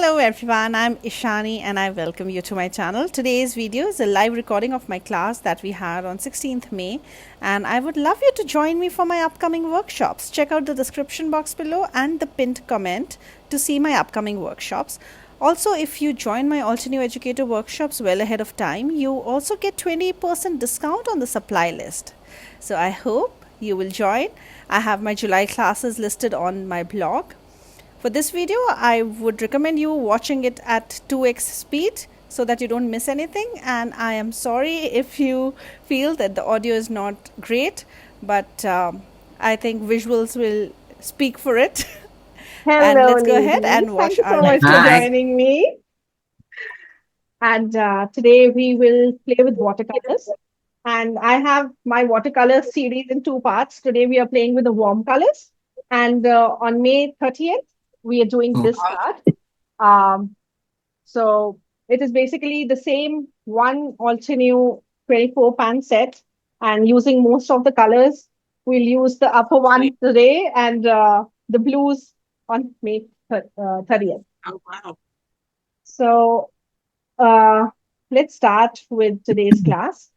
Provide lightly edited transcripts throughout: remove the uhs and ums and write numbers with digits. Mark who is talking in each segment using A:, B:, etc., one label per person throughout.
A: Hello everyone, I'm Ishani and I welcome you to my channel. Today's video is a live recording of my class that we had on 16th May, and I would love you to join me for my upcoming workshops. Check out the description box below and the pinned comment to see my upcoming workshops. Also, if you join my Altenew Educator workshops well ahead of time, you also get 20% discount on the supply list. So I hope you will join. I have my July classes listed on my blog. For this video, I would recommend you watching it at 2x speed so that you don't miss anything. And I am sorry if you feel that the audio is not great, but I think visuals will speak for it. And
B: Hello,
A: let's go ahead
B: ladies.
A: and
B: Thank
A: watch
B: you
A: our
B: so much
A: live
B: for
A: class.
B: joining me. And today we will play with watercolors. And I have my watercolor series in two parts. Today we are playing with the warm colors. And on May 30th, we are doing this card. Um, so it is basically the same one Altenew 24 pan set. And using most of the colors, we'll use the upper one today and the blues on May 30th. So uh, let's start with today's class.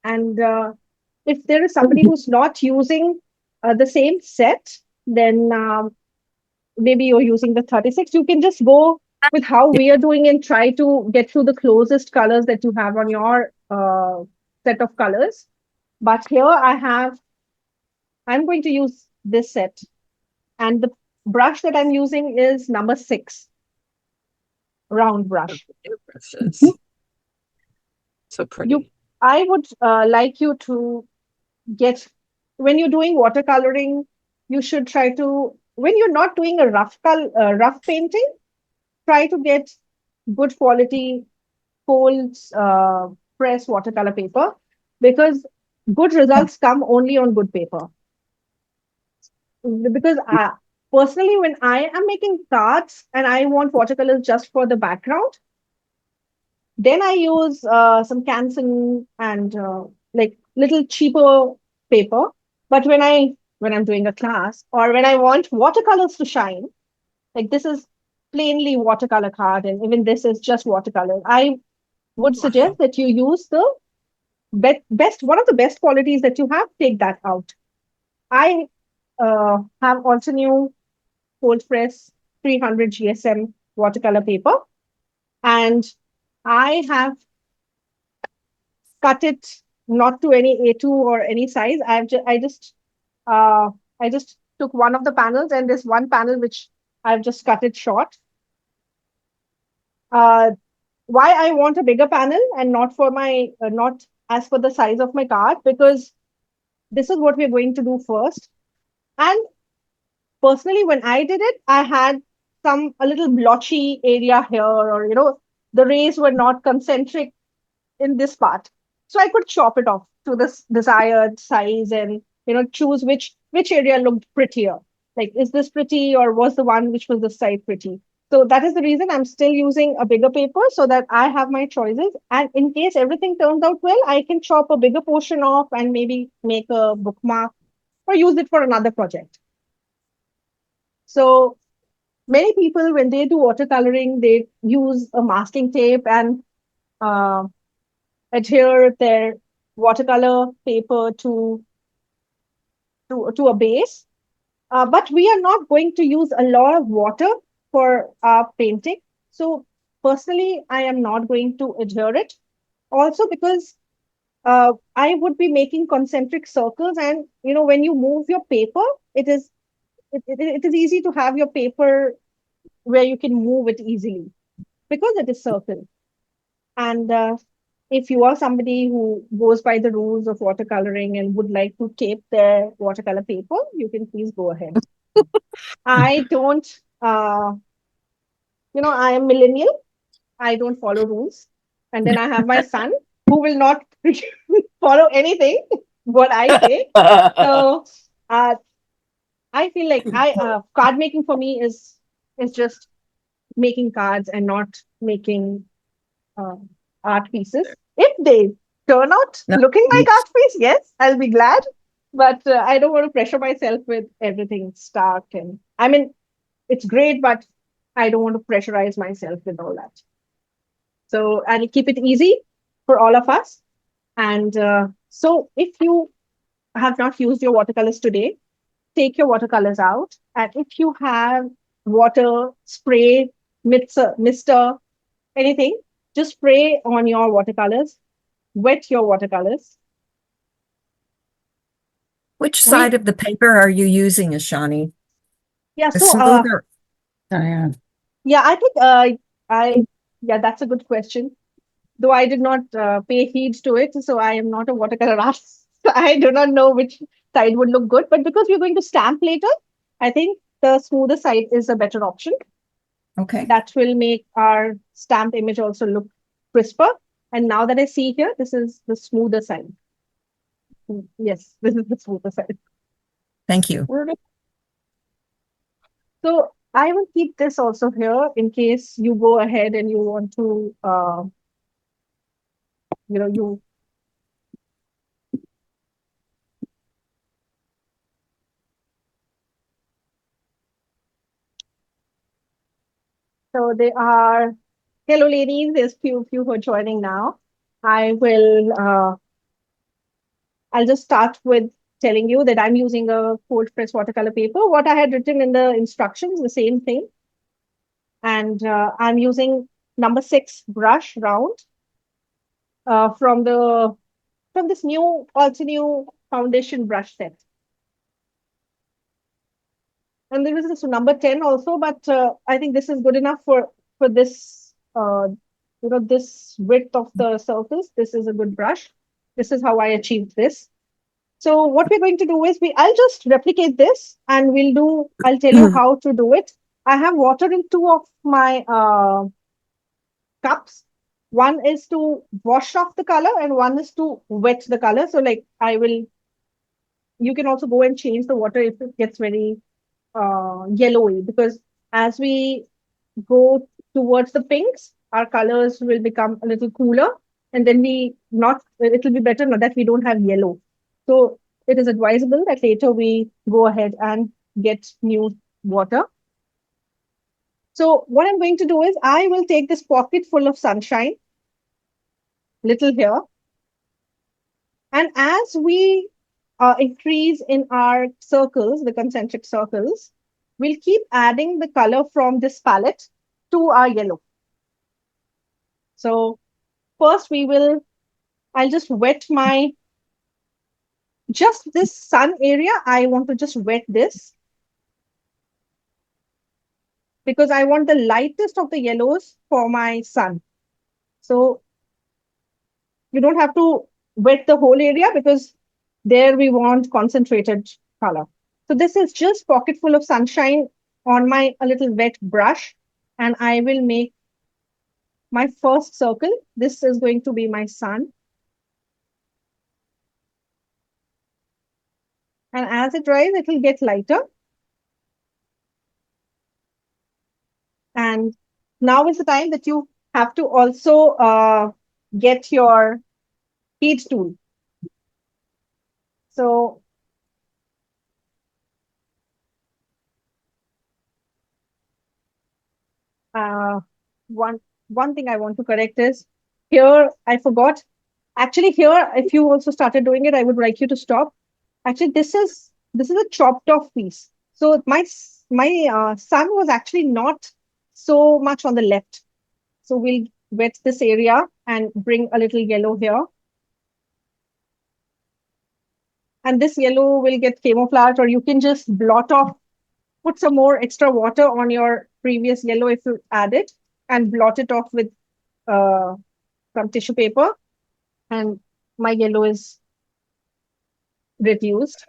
B: And if there is somebody who's not using the same set, then maybe you're using the 36. You can just go with how we are doing and try to get to the closest colors that you have on your set of colors. But here I'm going to use this set. And the brush that I'm using is number 6, round brush.
C: Brushes. So
B: You,
C: pretty.
B: I would like you to get, when you're doing watercoloring, you should try to, when you're not doing a rough painting, try to get good quality cold press watercolor paper, because good results come only on good paper. Because personally, when I am making cards and I want watercolors just for the background, then I use some Canson and like little cheaper paper. But when I'm doing a class or when I want watercolors to shine, like this is plainly watercolor card, and even this is just watercolor. I would suggest that you use the best one of the best qualities that you have. Take that out. I have also new cold press 300 GSM watercolor paper, and I have cut it not to any A2 or any size. Uh, I just took one of the panels, and this one panel which I've just cut it short. Uh, why I want a bigger panel and not for my not as for the size of my card, because this is what we're going to do first. And personally, when I did it, I had some a little blotchy area here, or the rays were not concentric in this part. So I could chop it off to this desired size and choose which area looked prettier. Like, is this pretty, or was the one which was this side pretty? So that is the reason I'm still using a bigger paper, so that I have my choices. And in case everything turns out well, I can chop a bigger portion off and maybe make a bookmark or use it for another project. So many people, when they do watercoloring, they use a masking tape and uh, adhere their watercolor paper to a base. But we are not going to use a lot of water for our painting. So personally, I am not going to adhere it. Also because I would be making concentric circles, and when you move your paper, it is easy to have your paper where you can move it easily because it is circle. And if you are somebody who goes by the rules of watercoloring and would like to tape their watercolor paper, you can please go ahead. I don't, I am millennial. I don't follow rules. And then I have my son who will not follow anything what I say. So uh, I feel like card making for me is just making cards and not making uh, art pieces. If they turn out looking like art piece, yes, I'll be glad. But I don't want to pressure myself with everything stark. And I mean, it's great, but I don't want to pressurize myself with all that. So I'll keep it easy for all of us. And so if you have not used your watercolors today, take your watercolors out. And if you have water, spray, mister, anything, just spray on your watercolors, wet your watercolors.
D: Which
B: We,
D: side of the paper are you using, Ashani?
B: yeah,
D: The
B: so,
D: smoother? Diane.
B: yeah, I think, yeah, that's a good question. Though I did not pay heed to it, so I am not a watercolor artist. So I do not know which side would look good. But because we're going to stamp later, I think the smoother side is a better option.
D: Okay.
B: That will make our stamped image also look crisper. And now that I see here, this is the smoother side. Yes, this is the smoother side.
D: Thank you.
B: So I will keep this also here in case you go ahead and you want to, you. So they are, hello ladies, there's few who are joining now. I will, I'll just start with telling you that I'm using a cold press watercolor paper. What I had written in the instructions, the same thing. And I'm using number 6 brush round from this new Altenew foundation brush set. And there is this number 10 also, but I think this is good enough for this this width of the surface. This is a good brush. This is how I achieved this. So what we're going to do is I'll just replicate this and I'll tell you how to do it. I have water in 2 of my cups. One is to wash off the color and one is to wet the color. So like you can also go and change the water if it gets very yellowy, because as we go towards the pinks, our colors will become a little cooler, and then it will be better now that we don't have yellow. So it is advisable that later we go ahead and get new water. So what I'm going to do is I will take this pocket full of sunshine, little here, and as we increase in our circles, the concentric circles, we'll keep adding the color from this palette to our yellow. So first I'll just wet just this sun area. I want to just wet this because I want the lightest of the yellows for my sun. So you don't have to wet the whole area because there we want concentrated color. So this is just pocket full of sunshine on a little wet brush, and I will make my first circle. This is going to be my sun. And as it dries, it will get lighter. And now is the time that you have to also get your heat tool. So one thing I want to correct is here I forgot. Actually, here if you also started doing it, I would like you to stop. Actually, this is a chopped off piece. So my sun was actually not so much on the left. So we'll wet this area and bring a little yellow here. And this yellow will get camouflaged, or you can just blot off, put some more extra water on your previous yellow if you add it, and blot it off with uh, some tissue paper. And my yellow is reduced.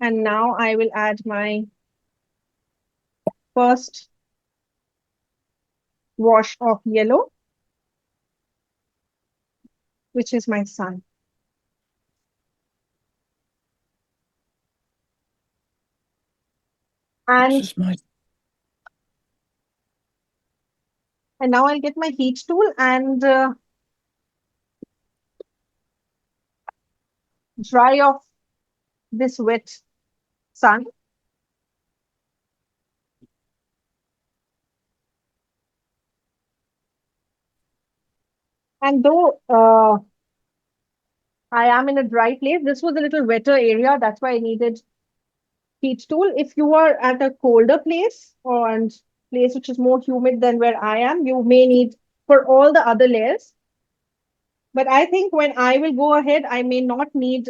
B: And now I will add my first wash of yellow, which is my sun. And now I'll get my heat tool and dry off this wet sun. And though I am in a dry place, this was a little wetter area. That's why I needed heat tool. If you are at a colder place or and place which is more humid than where I am, you may need for all the other layers. But I think when I will go ahead, I may not need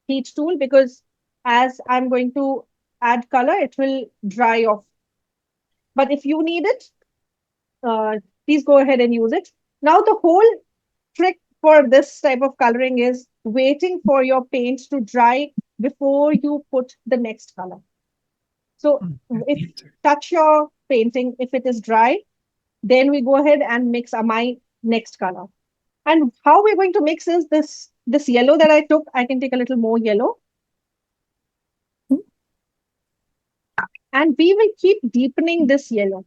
B: heat tool because as I'm going to add color, it will dry off. But if you need it, please go ahead and use it. Now, the whole trick for this type of coloring is waiting for your paint to dry before you put the next color. So if touch your painting, if it is dry, then we go ahead and mix my next color. And how we're going to mix is this yellow that I took. I can take a little more yellow. And we will keep deepening this yellow.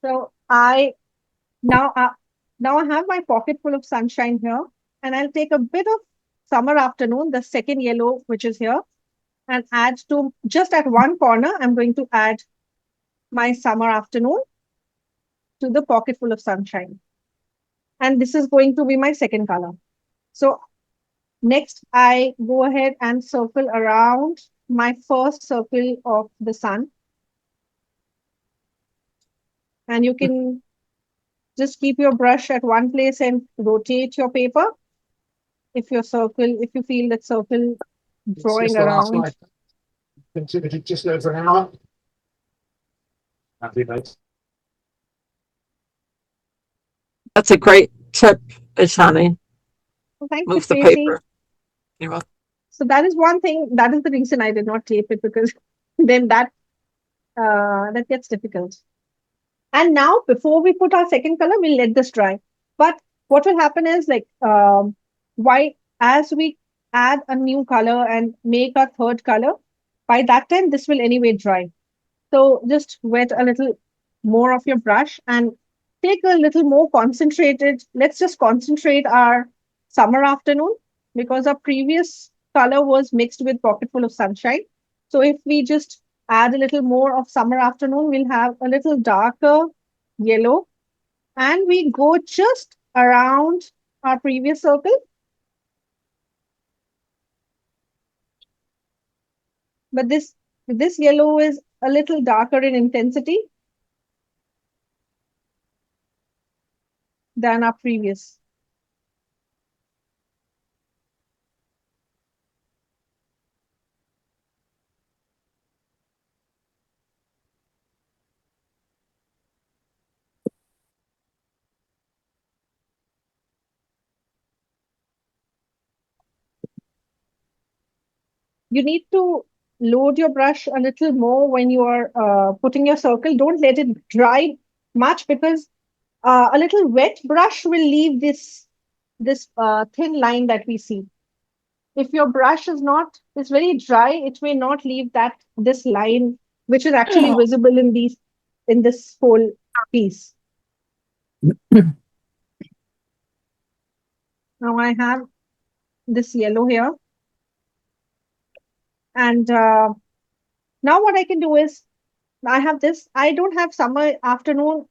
B: So now I have my pocket full of sunshine here, and I'll take a bit of summer afternoon, the second yellow which is here, and add to just at one corner. I'm going to add my summer afternoon to the pocket full of sunshine, and this is going to be my second color. So next, I go ahead and circle around my first circle of the sun, and you can just keep your brush at one place and rotate your paper. If you feel that circle drawing around.
E: Consider it just over an hour. Happy days.
C: That's a great tip, Ishani.
B: Well, thank
C: Move
B: you,
C: the
B: Tracy.
C: paper. You're welcome.
B: So that is one thing. That is the reason I did not tape it, because then that gets difficult. And now, before we put our second color, we'll let this dry. But what will happen is, like, as we add a new color and make a third color, by that time, this will anyway dry. So just wet a little more of your brush and take a little more concentrated. Let's just concentrate our summer afternoon, because our previous color was mixed with pocket full of sunshine. So if we just add a little more of summer afternoon, we'll have a little darker yellow, and we go just around our previous circle. But this yellow is a little darker in intensity than our previous. You need to load your brush a little more when you are putting your circle. Don't let it dry much, because a little wet brush will leave this thin line that we see. If your brush is very dry, it may not leave this line, which is actually visible in this whole piece. Now I have this yellow here. And now what I can do is, I have this. I don't have summer afternoon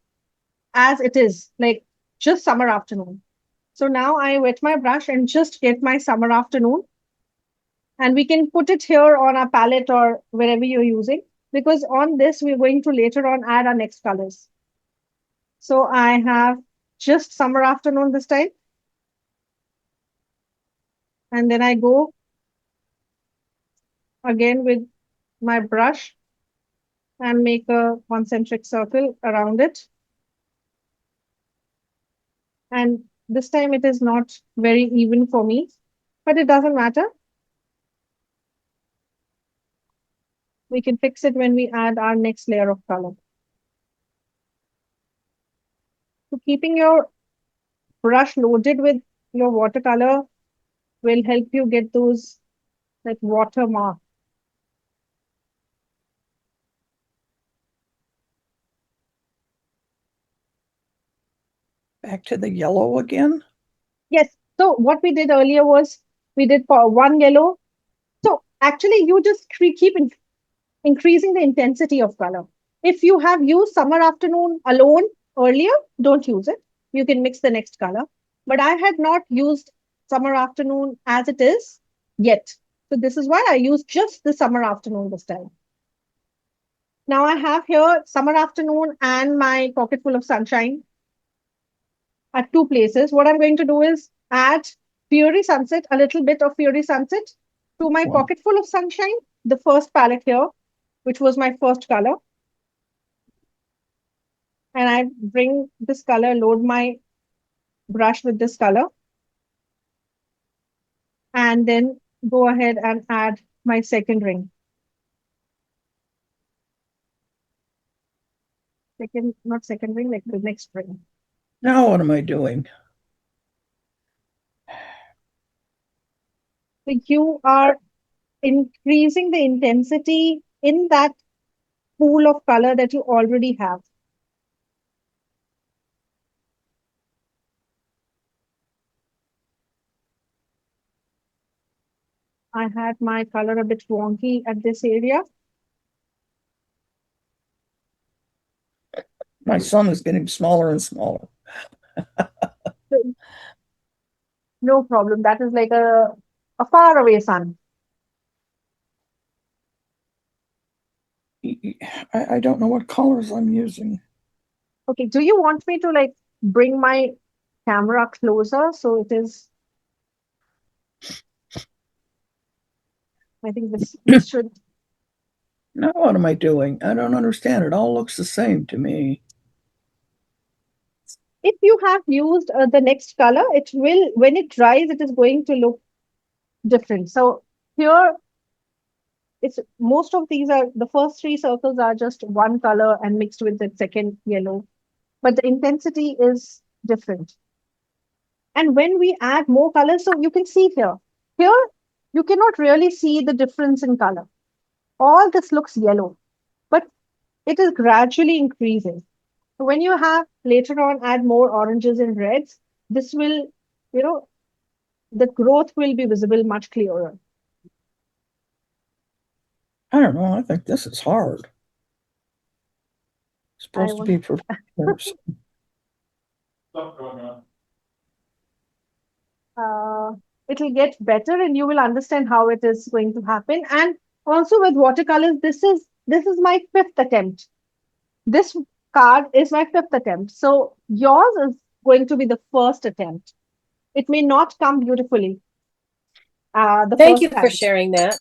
B: as it is, like just summer afternoon. So now I wet my brush and just get my summer afternoon. And we can put it here on our palette or wherever you're using, because on this, we're going to later on add our next colors. So I have just summer afternoon this time. And then I go again with my brush and make a concentric circle around it. And this time it is not very even for me, but it doesn't matter. We can fix it when we add our next layer of color. So keeping your brush loaded with your watercolor will help you get those like watermark.
F: Back to the yellow again?
B: Yes. So what we did earlier was we did for one yellow. So actually you just keep increasing the intensity of color. If you have used summer afternoon alone earlier, don't use it. You can mix the next color. But I had not used summer afternoon as it is yet. So this is why I used just the summer afternoon this time. Now I have here summer afternoon and my pocket full of sunshine at two places. What I'm going to do is add Fury Sunset, a little bit of Fury Sunset to my
F: Wow.
B: pocket full of sunshine, the first palette here, which was my first color. And I bring this color, load my brush with this color, and then go ahead and add my second ring. Not second ring, like the next ring.
F: Now what am I doing?
B: So you are increasing the intensity in that pool of color that you already have. I had my color a bit wonky at this area.
F: My son is getting smaller and smaller.
B: No problem. That is like a far away sun.
F: I don't know what colors I'm using.
B: Okay, do you want me to like bring my camera closer so it is? I think this should.
F: Now what am I doing? I don't understand. It all looks the same to me.
B: If you have used the next color, it will, when it dries, it is going to look different. So here, it's most of these are the first three circles are just one color and mixed with the second yellow, but the intensity is different. And when we add more colors, so you can see here you cannot really see the difference in color. All this looks yellow, but it is gradually increasing. So when you have later on add more oranges and reds, this will, you know, the growth will be visible much clearer.
F: I don't know. I think this is hard. It's supposed to
B: want-
F: be for beginners.
B: It'll get better and you will understand how it is going to happen. And also with watercolors, this is my fifth attempt. This card is my fifth attempt. So yours is going to be the first attempt. It may not come beautifully. The
G: Thank
B: first
G: you for
B: time.
G: sharing that.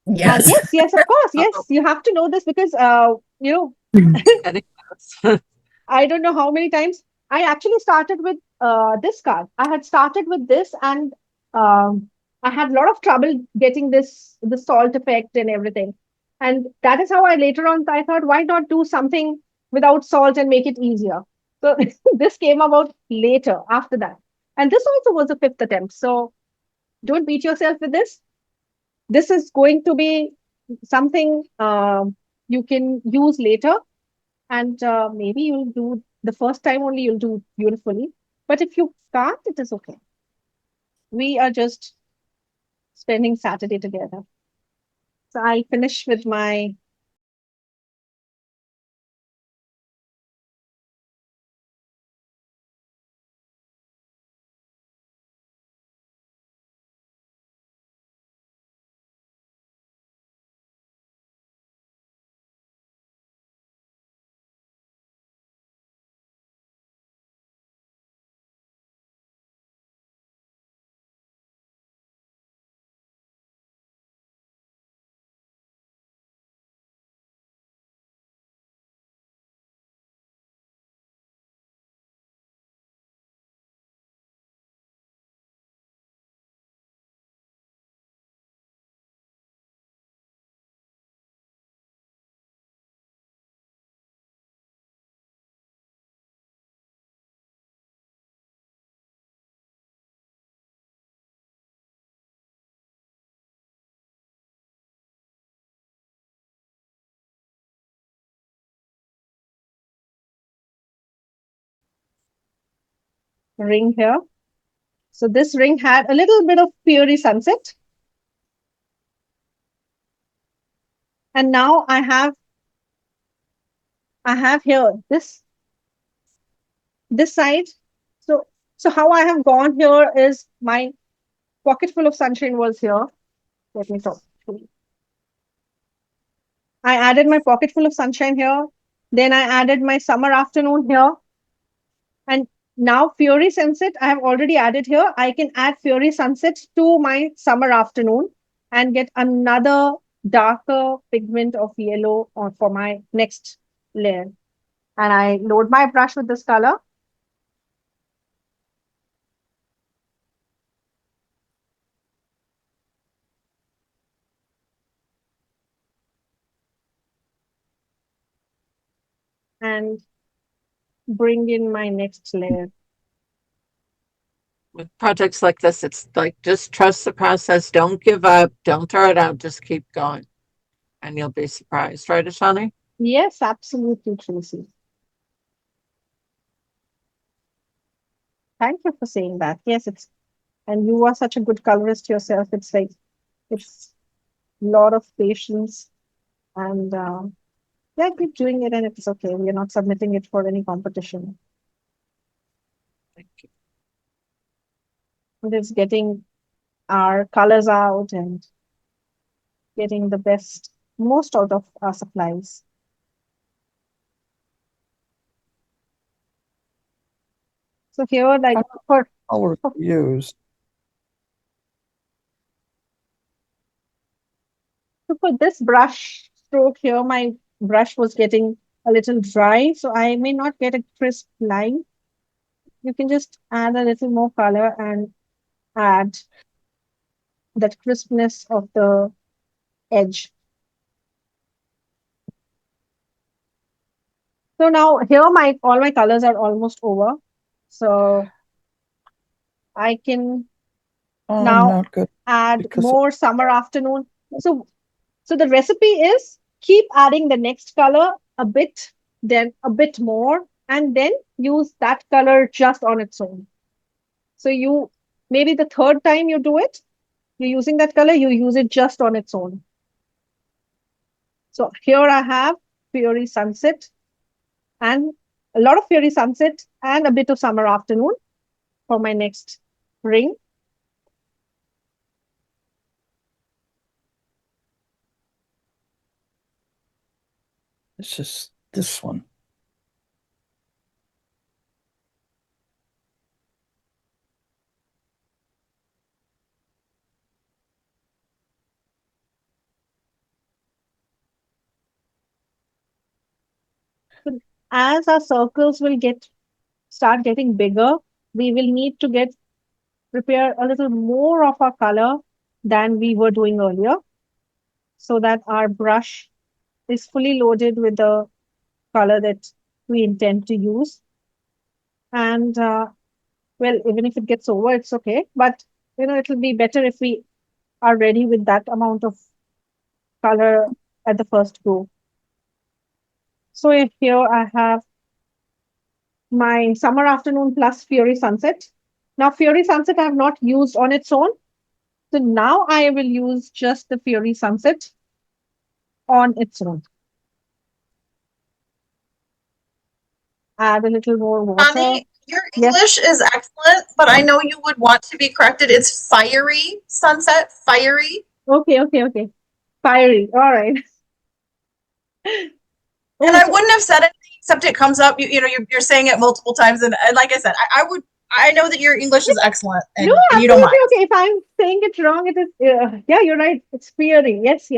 D: Yes.
B: Yes, of course. Yes, you have to know this because
C: Getting this.
B: I don't know how many times I actually started with this card. I had started with this, and I had a lot of trouble getting the salt effect and everything. And that is how I later on I thought, why not do something without salt and make it easier? So this came about later after that. And this also was a fifth attempt. So don't beat yourself with this. This is going to be something you can use later, and maybe you'll do the first time only you'll do beautifully, but if you can't, it is okay. We are just spending Saturday together. So I'll finish with my ring here. So this ring had a little bit of Fury Sunset. And now I have here this side. So how I have gone here is my pocket full of sunshine was here. Let me talk. I added my pocket full of sunshine here. Then I added my summer afternoon here. And now Fury Sunset, I have already added here. I can add Fury Sunset to my summer afternoon and get another darker pigment of yellow for my next layer. And I load my brush with this color. And bring in my next layer.
C: With projects like this, it's like just trust the process. Don't give up. Don't throw it out. Just keep going. And you'll be surprised. Right, Ashani?
B: Yes, absolutely, Tracy. Thank you for saying that. Yes, and you are such a good colorist yourself. It's like, it's a lot of patience and yeah, keep doing it and it's okay. We're not submitting it for any competition.
C: Thank you.
B: It is getting our colors out and getting the most out of our supplies. So here, like for
F: Colors used.
B: So for this brush stroke here, my brush was getting a little dry, so I may not get a crisp line. You can just add a little more color and add that crispness of the edge. So now here all my colors are almost over. So I can
F: I'm
B: now
F: not good
B: add
F: because
B: more summer afternoon. So the recipe is keep adding the next color a bit, then a bit more, and then use that color just on its own. So you maybe the third time you do it, you're using that color, you use it just on its own. So here I have Fury Sunset and a lot of Fury Sunset and a bit of Summer Afternoon for my next ring.
F: it's just this one.
B: So as our circles will start getting bigger, we will need to prepare a little more of our color than we were doing earlier so that our brush is fully loaded with the color that we intend to use. And well, even if it gets over, it's okay. But it'll be better if we are ready with that amount of color at the first go. So here I have my Summer Afternoon plus Fury Sunset. Now Fury Sunset I have not used on its own. So now I will use just the Fury Sunset on its own. Add a little more water.
G: Connie, your
B: Yes.
G: English is excellent, but I know you would want to be corrected. It's fiery sunset, fiery.
B: Okay. Fiery. All right.
G: And I wouldn't have said anything except it comes up. You're saying it multiple times, and like I said, I know that your English is excellent, and,
B: No,
G: and you don't mind.
B: absolutely okay. If I'm saying it wrong, it is. Yeah, you're right. It's fiery. Yes.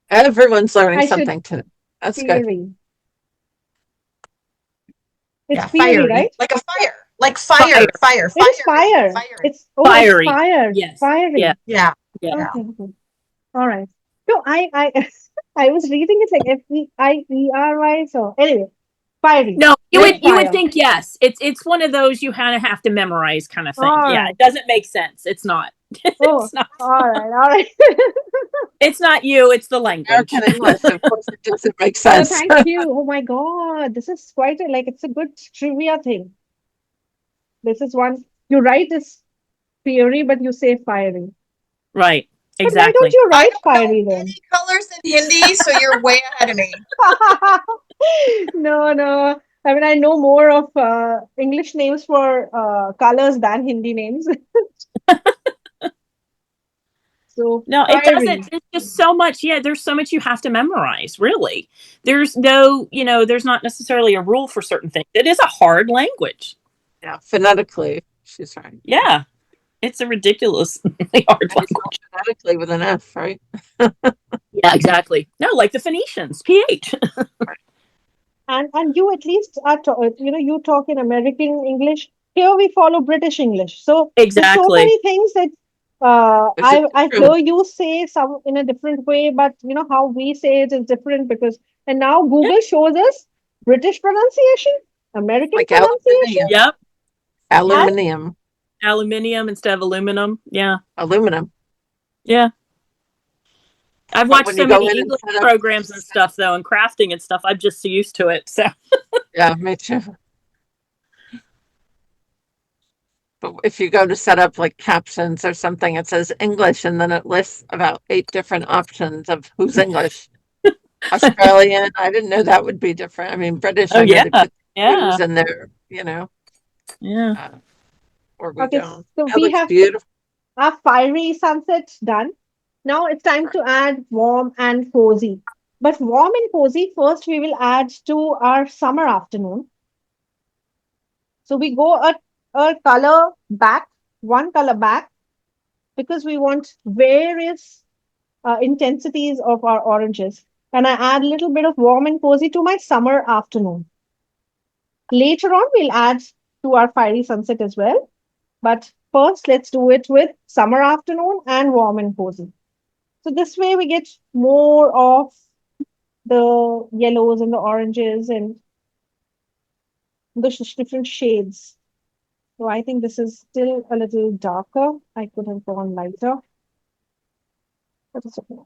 C: Everyone's learning
B: I should-
C: something today. That's good.
B: Fiery. It's
G: Yeah,
B: fiery,
G: fiery,
B: right?
G: like a fire, like fire.
B: It is fire. It's
H: Fiery.
B: fire.
H: Yes.
B: Fiery.
H: Yeah.
G: Yeah.
H: Yeah.
B: Okay. All right. So I I was reading it like F-E-I-E-R-Y. So anyway, fiery.
H: No, you
B: Like
H: would
B: fire.
H: think yes. It's one of those you kind of have to memorize kind of thing.
B: All
H: Yeah,
B: right.
H: it doesn't make sense. It's not.
B: Oh,
H: It's not.
B: all right.
H: It's not you. It's the language.
C: American English, of course, it doesn't make
B: No,
C: sense.
B: thank you. Oh my God, this is quite it's a good trivia thing. This is one you write is fiery, but you say fiery.
H: Right.
B: But why don't
H: Exactly.
B: you
G: I
B: write
G: don't know
B: fiery then?
G: any colors in Hindi, so you're way ahead of me.
B: No, no. I mean, I know more of English names for colors than Hindi names. So
H: No, it
B: fiery.
H: doesn't. It's just so much. Yeah, there's so much you have to memorize, really. There's no, there's not necessarily a rule for certain things. It is a hard language.
C: Yeah, phonetically, she's right.
H: Yeah, it's a ridiculously hard
C: And it's
H: language.
C: spelled phonetically with an F, right?
H: Yeah, exactly. No, like the Phoenicians, PH.
B: And you at least are you talk in American English. Here we follow British English. So there's so
H: Exactly.
B: many things that
C: Which is
B: I
C: true.
B: hear you say some in a different way, but how we say it is different because and now
H: Yeah.
B: Google shows us British pronunciation, American
C: Like
B: pronunciation,
C: aluminium.
H: Yep. Yeah.
C: Aluminium.
H: Aluminium instead of aluminum. Yeah.
C: Aluminum.
H: Yeah. I've
C: But
H: watched
C: when you
H: so
C: go
H: many
C: in and
H: English
C: set up,
H: programs and stuff, though, and crafting and stuff. I'm just so used to it. So,
C: yeah, me too. But if you go to set up like captions or something, it says English, and then it lists about 8 different options of who's English. Australian, I didn't know that would be different. I mean, British,
H: oh,
C: I know
H: yeah.
C: they put
H: Yeah.
C: U's in there,
H: Yeah.
C: or we
B: Okay,
C: don't.
B: so
C: It
B: we
C: looks
B: have
C: beautiful.
B: our fiery sunset done. Now it's time to add warm and cozy. But warm and cozy, first we will add to our summer afternoon. So we go a color back, one color back, because we want various intensities of our oranges. And I add a little bit of warm and cozy to my summer afternoon. Later on, we'll add to our fiery sunset as well. But first, let's do it with summer afternoon and warm and cozy. So this way we get more of the yellows and the oranges and the different shades. So I think this is still a little darker. I could have gone lighter, but it's okay.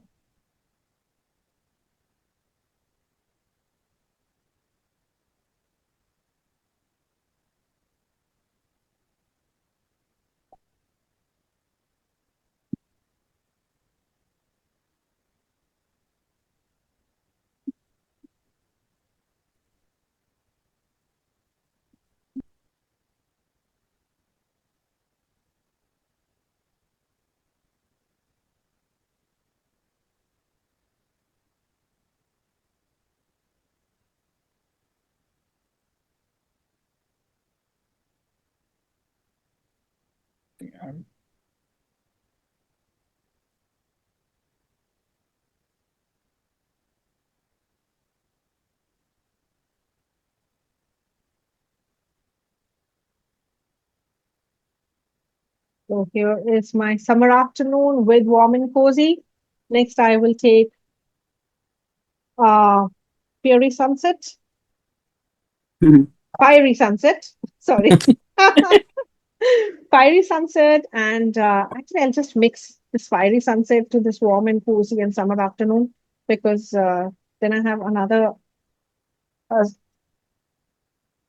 B: So here is my summer afternoon with warm and cozy. Next, I will take uh, fiery sunset,
D: Mhm.
B: fiery sunset. Sorry, fiery sunset, and actually, I'll just mix this fiery sunset to this warm and cozy and summer afternoon because then I have another. Uh,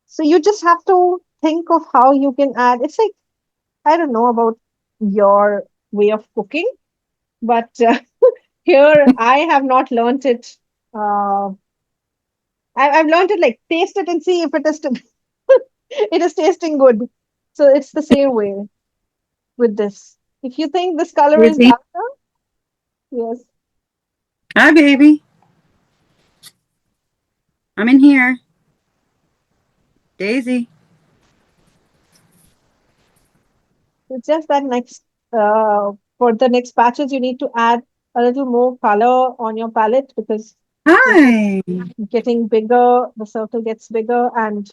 B: so you just have to think of how you can add. It's like I don't know about your way of cooking, but here I have not learned it. I've learned it like taste it and see if it is it is tasting good. So it's the same way with this. If you think this color is
I: Daisy.
B: darker, yes.
I: Hi, baby. I'm in here. Daisy.
B: It's just that next for the next batches you need to add a little more color on your palette because you're just
I: Hi.
B: getting bigger, the circle gets bigger and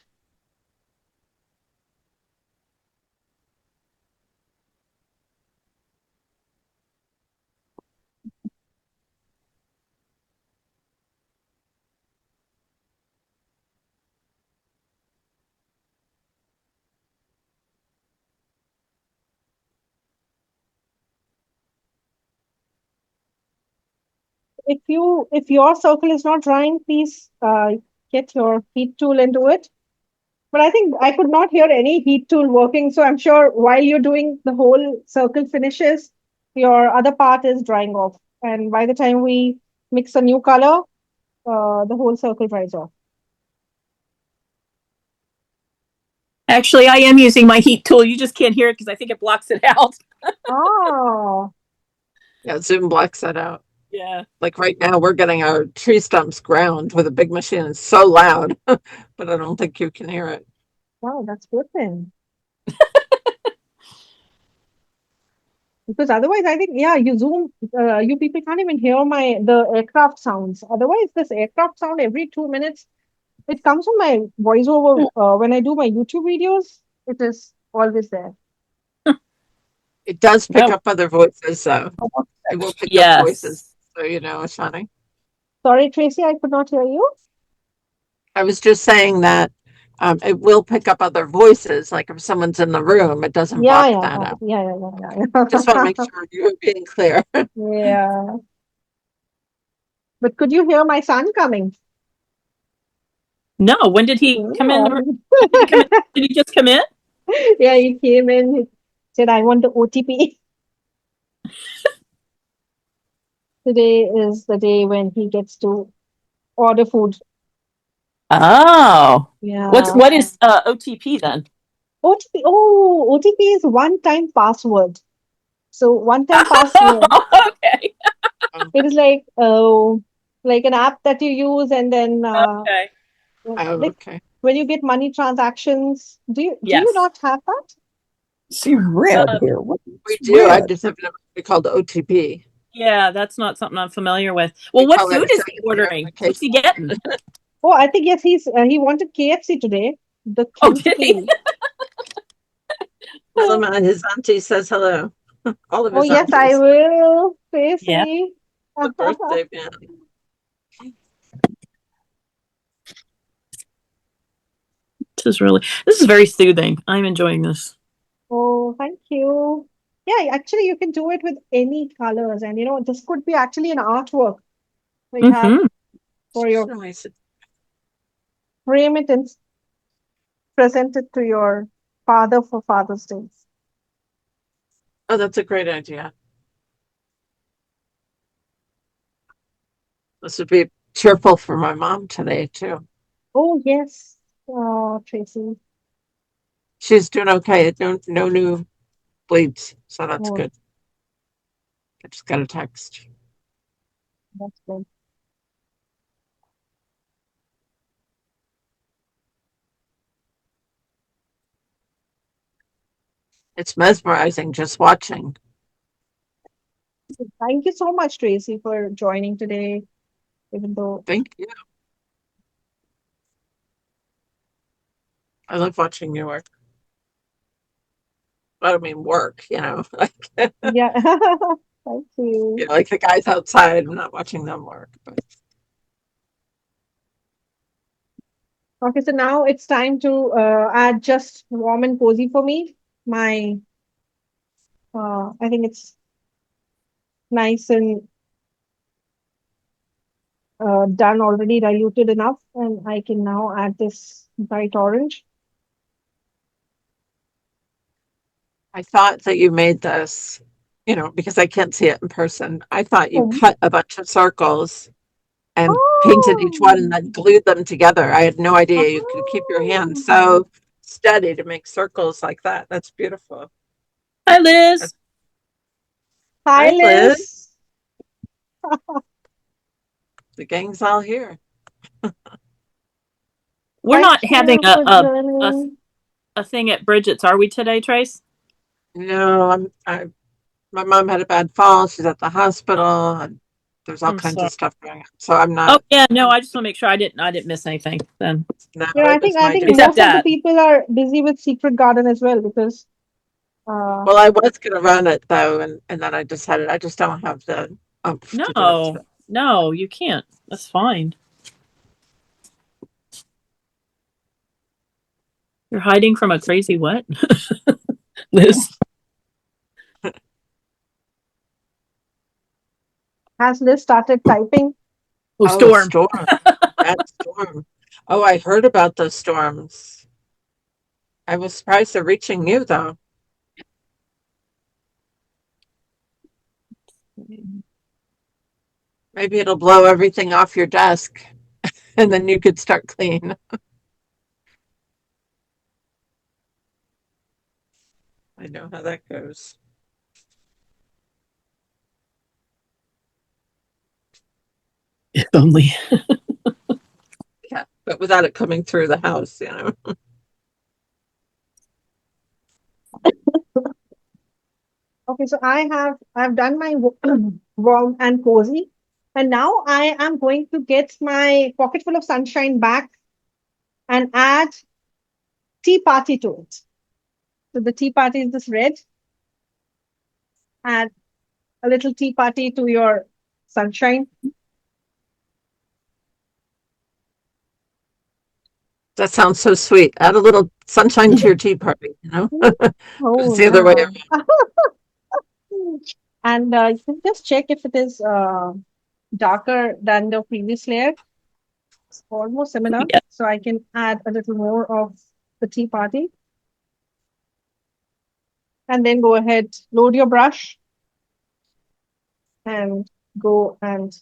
B: if your circle is not drying, please get your heat tool into it. But I think I could not hear any heat tool working, so I'm sure while you're doing the whole circle finishes, your other part is drying off. And by the time we mix a new color, the whole circle dries off.
H: Actually, I am using my heat tool. You just can't hear it because I think it blocks it out.
B: Oh,
C: Yeah, Zoom blocks that out.
H: Yeah.
C: Like right now, we're getting our tree stumps ground with a big machine. It's so loud, but I don't think you can hear it.
B: wow, that's good then. Because otherwise, I think, yeah, you people can't even hear the aircraft sounds. Otherwise, this aircraft sound every 2 minutes, it comes from my voiceover. When I do my YouTube videos, it is always there.
C: It does pick
H: Oh,
C: up other voices, though. It will pick up voices,
H: yes.
C: so you know, it's funny.
B: Sorry, Tracy, I could not hear you.
C: I was just saying that it will pick up other voices. Like if someone's in the room, it doesn't
B: Yeah,
C: block
B: yeah,
C: that out. Just want to
B: yeah.
C: make sure you're being clear.
B: Yeah. But could you hear my son coming?
H: No, when did he come in?
B: Yeah.
H: Did he come in? Did he just come in?
B: Yeah, he came in, he said, I want the OTP. Today is the day when he gets to order food.
H: Oh.
B: Yeah.
H: What is OTP then?
B: OTP. Oh, OTP is one-time password. So one-time password.
H: Okay.
B: It is like an app that you use, and then
H: Okay.
C: Oh,
B: like
C: okay.
B: when you get money transactions. Do you
H: Yes.
B: not have that?
F: See red
H: Uh,
F: here.
C: We
F: What's
C: do. I
F: red?
C: just have it called OTP.
H: yeah, that's not something I'm familiar with.
C: We
H: Well, what
C: call it
H: food
C: a
H: is he
C: second
H: ordering? What's he
C: verification.
H: getting?
B: Oh, I think yes. He wanted KFC today. The
H: Oh, did he?
B: Kentucky.
C: His auntie says hello. All of
B: Oh
C: his
B: yes, I
C: aunties.
B: will,
H: Yeah.
B: Tracy.
C: The birthday man.
H: This is very soothing. I'm enjoying this.
B: Oh, thank you. Yeah, actually, you can do it with any colors, and this could be actually an artwork. We have
H: Mm-hmm.
B: for
C: It's
B: your
C: nice.
B: frame it and present it to your father for Father's Day.
C: Oh, that's a great idea. This would be cheerful for my mom today too.
B: Oh yes, Tracy.
C: She's doing okay. No new bleeds, so that's
B: Oh,
C: good. I just got a text.
B: that's good.
C: It's mesmerizing just watching.
B: Thank you so much, Tracy, for joining today. Even though,
C: Thank you. I love watching you work. I don't mean work, like
B: yeah, thank you.
C: like the guys outside. I'm not watching them work, but
B: Okay, so now it's time to add just warm and cozy for me. I think it's nice and done already, diluted enough, and I can now add this bright orange.
C: I thought that you made this, because I can't see it in person. I thought you
B: Oh,
C: cut a bunch of circles and painted each one and
B: oh,
C: then glued them together. I had no idea you could keep your hand
B: oh.
C: so steady to make circles like that. That's beautiful.
H: Hi, Liz.
C: That's,
B: Hi,
C: hi, Liz.
B: Liz.
C: The gang's all here.
H: We're
B: Thank
H: not having
B: you for joining.
H: a thing at Bridget's, are we today, Trace?
C: No, my mom had a bad fall. She's at the hospital, and there's all
H: I'm
C: kinds
H: sorry.
C: of stuff going on. So I'm
H: Oh
C: not.
H: yeah, no, I just want to make sure I didn't miss anything then.
C: No,
B: I
C: it
B: think
C: was
B: I
C: my
B: think
C: day.
H: Except
B: most of the
H: that.
B: people are busy with Secret Garden as well because
C: Well, I was going to run it though, and then I decided I just don't have the oomph to do it.
H: No, no, you can't. That's fine. You're hiding from a crazy what? Liz.
B: has Liz started typing?
H: Oh,
C: Oh,
H: storm.
C: storm. That storm. Oh, I heard about those storms. I was surprised they're reaching you though. Maybe it'll blow everything off your desk and then you could start clean. I know how that goes.
H: If only.
C: Yeah, but without it coming through the house, you know.
B: Okay, so I've done my warm and cozy, and now I am going to get my pocket full of sunshine back and add tea party to it. So the tea party is this red. Add a little tea party to your sunshine.
C: That sounds so sweet. Add a little sunshine to your tea party, you know?
B: Oh
C: It's the other way
B: yeah.
C: around.
B: And you can just check if it is darker than the previous layer. It's almost similar.
H: Yeah.
B: So I can add a little more of the tea party. And then go ahead, load your brush and go and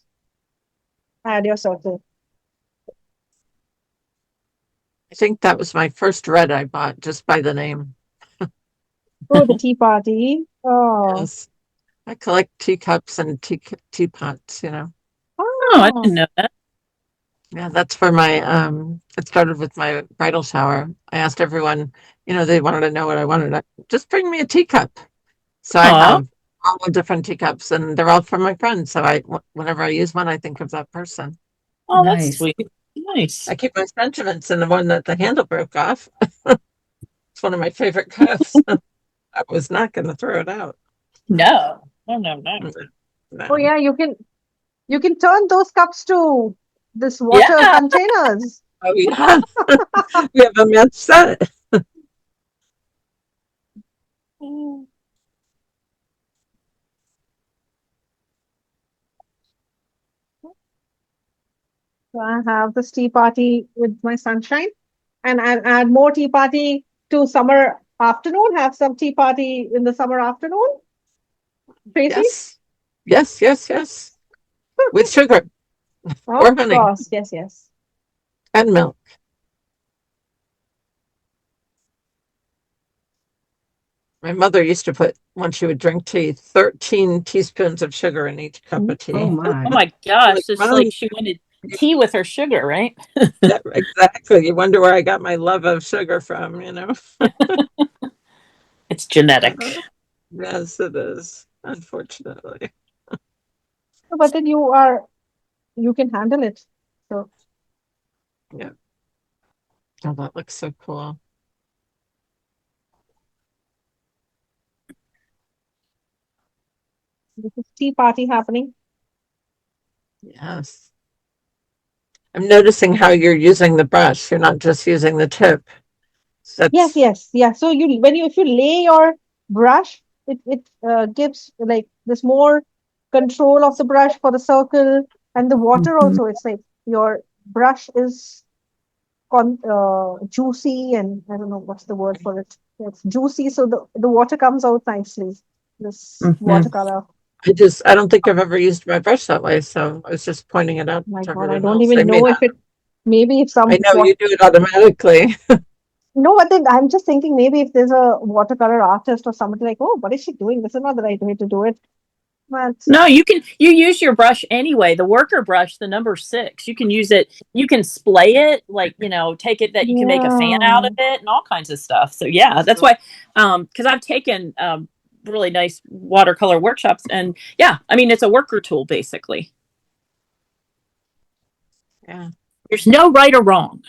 B: add your circle.
C: I think that was my first red I bought just by the name.
B: Oh, the tea party. Oh.
C: Yes. I collect teacups and teapots, you know.
H: Oh, I didn't know that.
C: Yeah, that's for my it started with my bridal shower. I asked everyone, you know, they wanted to know what I wanted. Just bring me a teacup. So I
H: Aw.
C: have all the different teacups and they're all from my friends. So whenever I use one, I think of that person.
H: Oh, that's
F: Nice.
H: sweet. Nice.
C: I keep my sentiments in the one that the handle broke off. It's one of my favorite cups. I was not going to throw it out.
H: No. No.
B: Oh
C: No.
B: yeah, you can turn those cups to this water
H: Yeah.
B: containers.
C: Oh yeah. We have a match set.
B: So I have this tea party with my sunshine, and I'll add more tea party to summer afternoon. Have some tea party in the summer afternoon. Tracy?
C: Yes. Yes. With sugar
B: Of
C: or honey
B: course, yes.
C: and milk. My mother used to put, when she would drink tea, 13 teaspoons of sugar in each cup of
F: Oh
C: tea.
H: Oh
F: my.
H: my gosh.
C: Like,
H: It's
C: Mom,
H: like she wanted tea with her sugar, right?
C: yeah, exactly. You wonder where I got my love of sugar from, you know?
H: It's genetic.
C: Yes, it is, unfortunately.
B: But then you can handle it. So
C: Yeah. Oh, that looks so cool.
B: this is tea party happening.
C: Yes. I'm noticing how you're using the brush. You're not just using the tip.
B: Yes,
C: That's,
B: yes, yeah. So you when you if you lay your brush, it gives like this more control of the brush for the circle and the water
F: Mhm.
B: also. It's like your brush is juicy and I don't know what's the word for it. It's juicy, so the water comes out nicely. This
F: Mhm.
B: watercolor.
C: I don't think I've ever used my brush that way. So I was just pointing it out
B: My
C: to
B: God, I
C: everyone
B: don't
C: else. They
B: even
C: may
B: know
C: not.
B: if it maybe if
C: I
B: some
C: know
B: what
C: you do it automatically.
B: no, but then I'm just thinking maybe if there's a watercolor artist or somebody like, oh, what is she doing? This is not the right way to do it. But
H: No, you use your brush anyway. The worker brush, the number 6. You can use it, you can splay it, like, take it that you can make a fan out of
B: yeah.
H: it and all kinds of stuff. So yeah, that's why because I've taken really nice watercolor workshops and yeah, I mean it's a worker tool basically.
C: Yeah.
H: There's no right or wrong.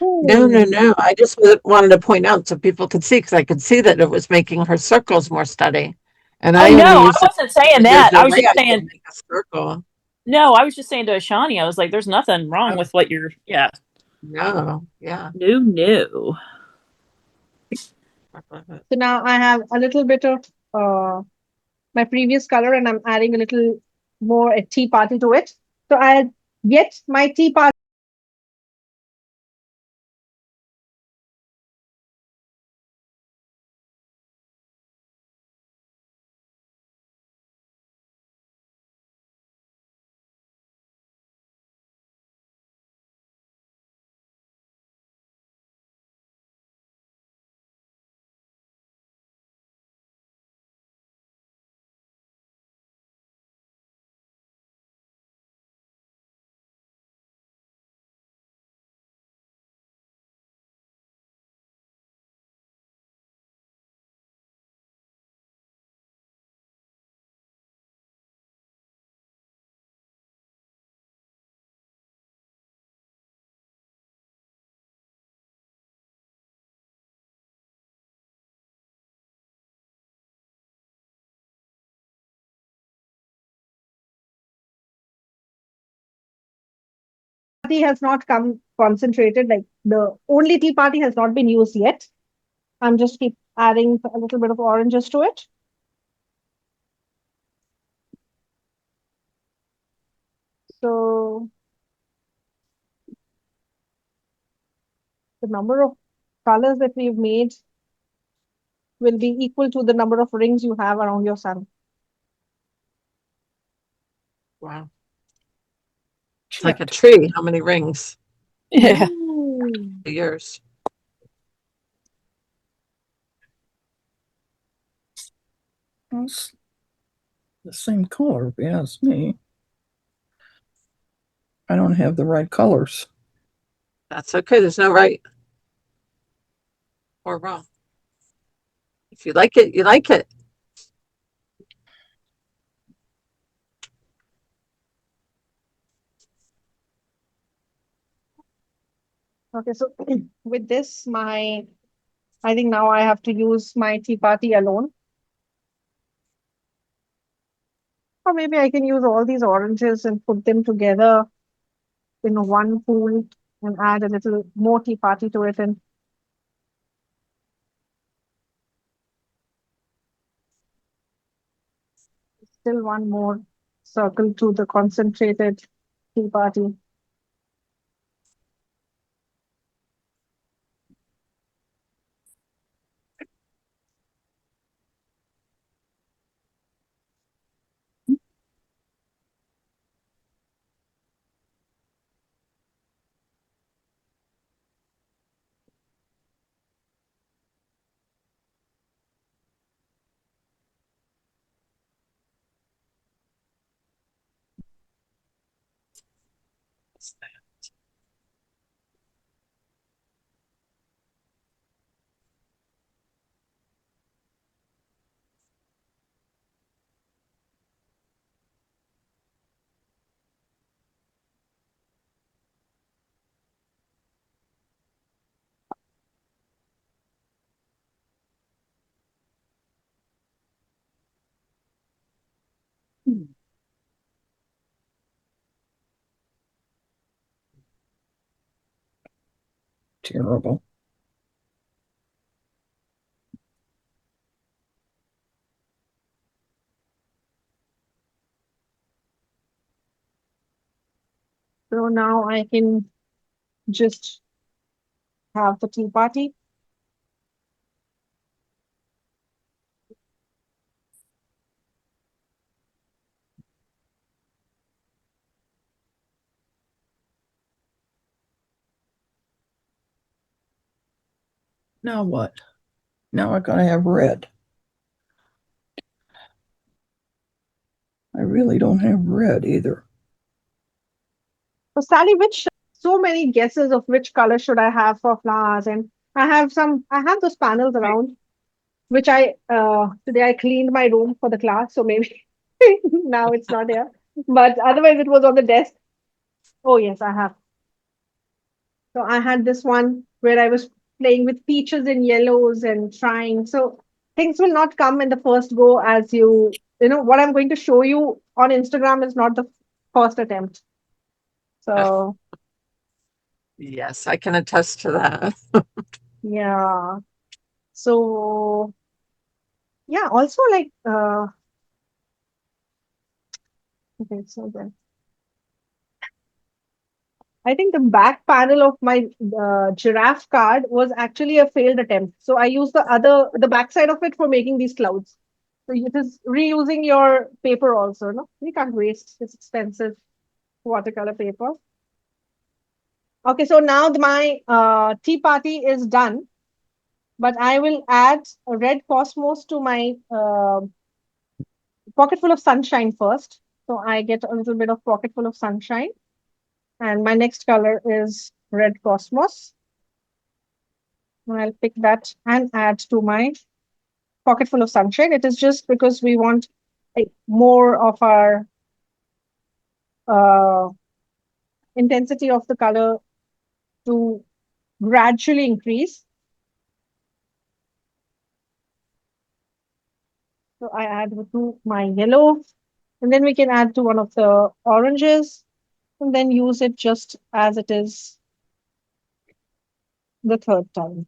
C: No,
B: Hmm.
C: no. I just wanted to point out so people could see because I could see that it was making her circles more steady. And
H: Oh
C: I
H: no,
C: only
H: I
C: use it
H: wasn't saying
C: when there's
H: that.
C: no
H: I was
C: way
H: just
C: I
H: saying
C: can make a circle.
H: no, I was just saying to Ashani, I was like, there's nothing wrong
C: Oh,
H: with what you're yeah.
C: no, yeah.
H: No.
C: I love it.
B: So now I have a little bit of my previous color and I'm adding a little more a tea party to it. So I'll get my tea party Party has not come concentrated, like the only tea party has not been used yet. I'm just keep adding a little bit of oranges to it. So the number of colors that we've made will be equal to the number of rings you have around your sun.
C: Wow. It's like a tree. How many rings?
H: Yeah.
C: Yours.
F: It's the same color, if you ask me. I don't have the right colors.
C: That's okay. There's no right or wrong. If you like it, you like it.
B: Okay, so with this, I think now I have to use my tea party alone. Or maybe I can use all these oranges and put them together in one pool and add a little more tea party to it. And still one more circle to the concentrated tea party.
F: Terrible.
B: So now I can just have the tea party.
F: Now what? Now I gotta have red. I really don't have red either.
B: So Sally, so many guesses of which color should I have for flowers, and I have those panels around, which today I cleaned my room for the class, so maybe now it's not here. But otherwise it was on the desk. Oh yes, I have. So I had this one where I was playing with peaches and yellows and trying. So things will not come in the first go as what I'm going to show you on Instagram is not the first attempt. So
C: Yes, I can attest to that.
B: yeah. So yeah, also like okay, so then I think the back panel of my giraffe card was actually a failed attempt. So I used the back side of it for making these clouds. So it is reusing your paper also, no? We can't waste. It's expensive watercolor paper. Okay, so now my tea party is done, but I will add a red cosmos to my pocket full of sunshine first. So I get a little bit of pocket full of sunshine. And my next color is red cosmos. And I'll pick that and add to my pocket full of sunshine. It is just because we want like more of our uh, intensity of the color to gradually increase. So I add to my yellow, and then we can add to one of the oranges. and then use it just as it is the third time.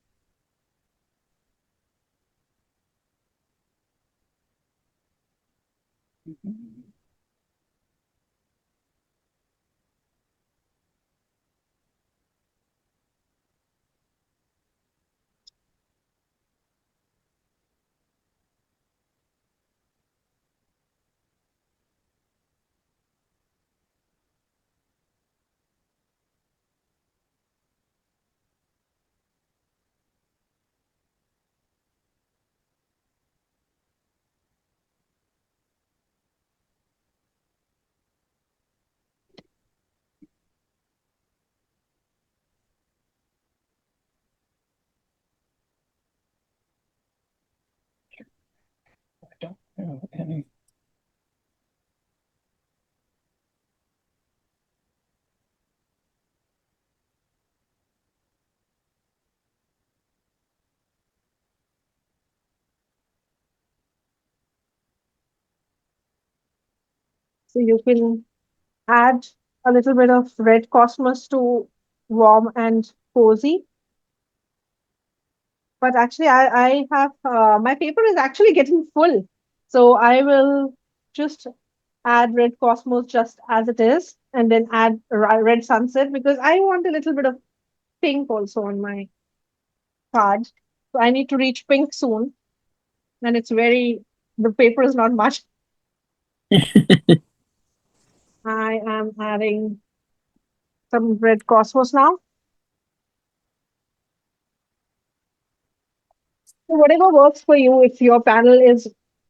F: I don't have any.
B: So you can add a little bit of red cosmos to warm and cozy. But actually, I have my paper is actually getting full. So I will just add red cosmos just as it is, and then add red sunset because I want a little bit of pink also on my card. So I need to reach pink soon. And the paper is not much. I am adding some red cosmos now. So whatever works for you, if your panel is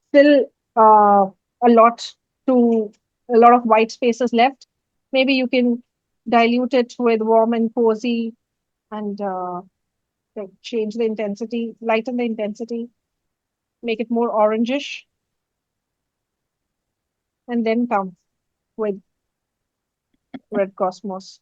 B: still a lot a lot of white spaces left, maybe you can dilute it with warm and cozy and like change the intensity, lighten the intensity, make it more orangish, and then come with red cosmos.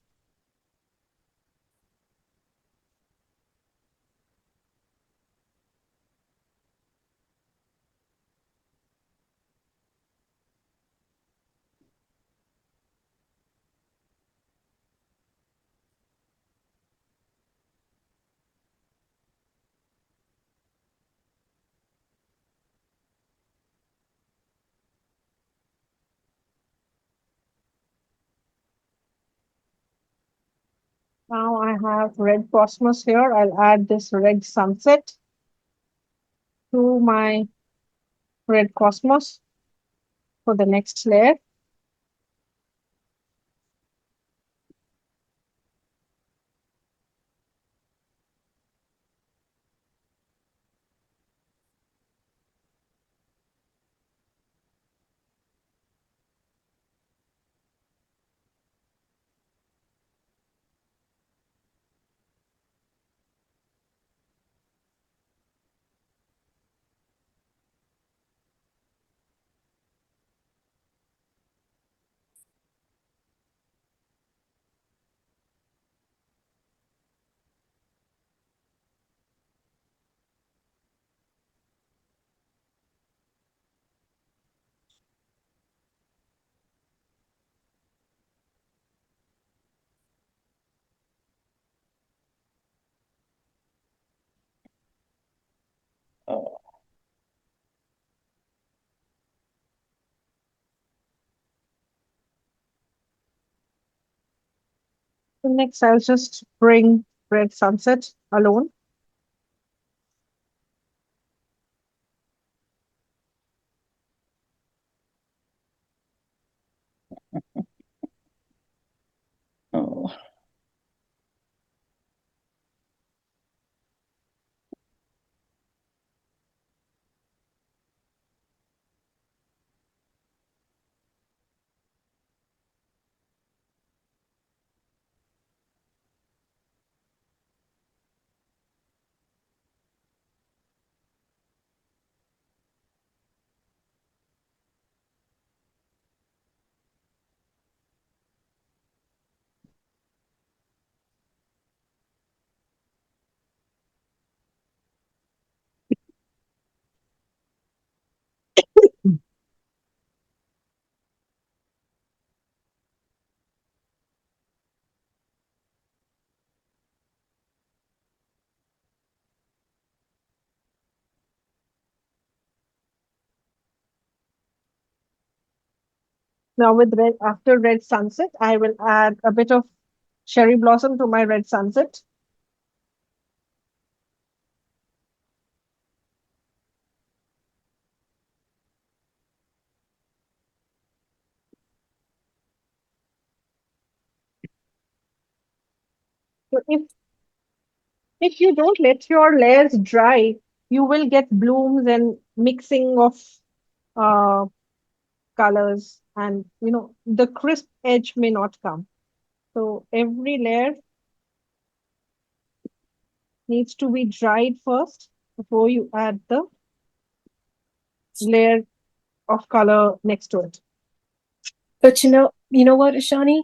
B: Now I have red cosmos here. I'll add this red sunset to my red cosmos for the next layer.
F: Oh,
B: So next, I'll just bring red sunset alone.
F: oh.
B: Now with red, after red sunset, I will add a bit of cherry blossom to my red sunset. So if you don't let your layers dry, you will get blooms and mixing of uh, colors, and the crisp edge may not come. So every layer needs to be dried first before you add the layer of color next to it.
J: But you know what, Ashani?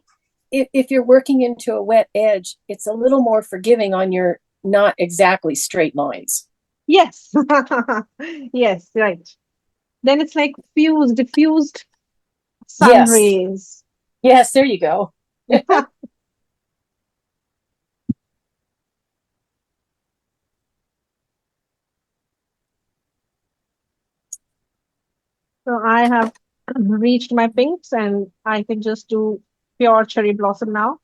J: If you're working into a wet edge, it's a little more forgiving on your not exactly straight lines.
B: Yes. Yes, right. Then it's like diffused sun
J: Yes.
B: rays.
J: Yes, there you go.
B: So I have reached my pinks and I can just do pure cherry blossom now.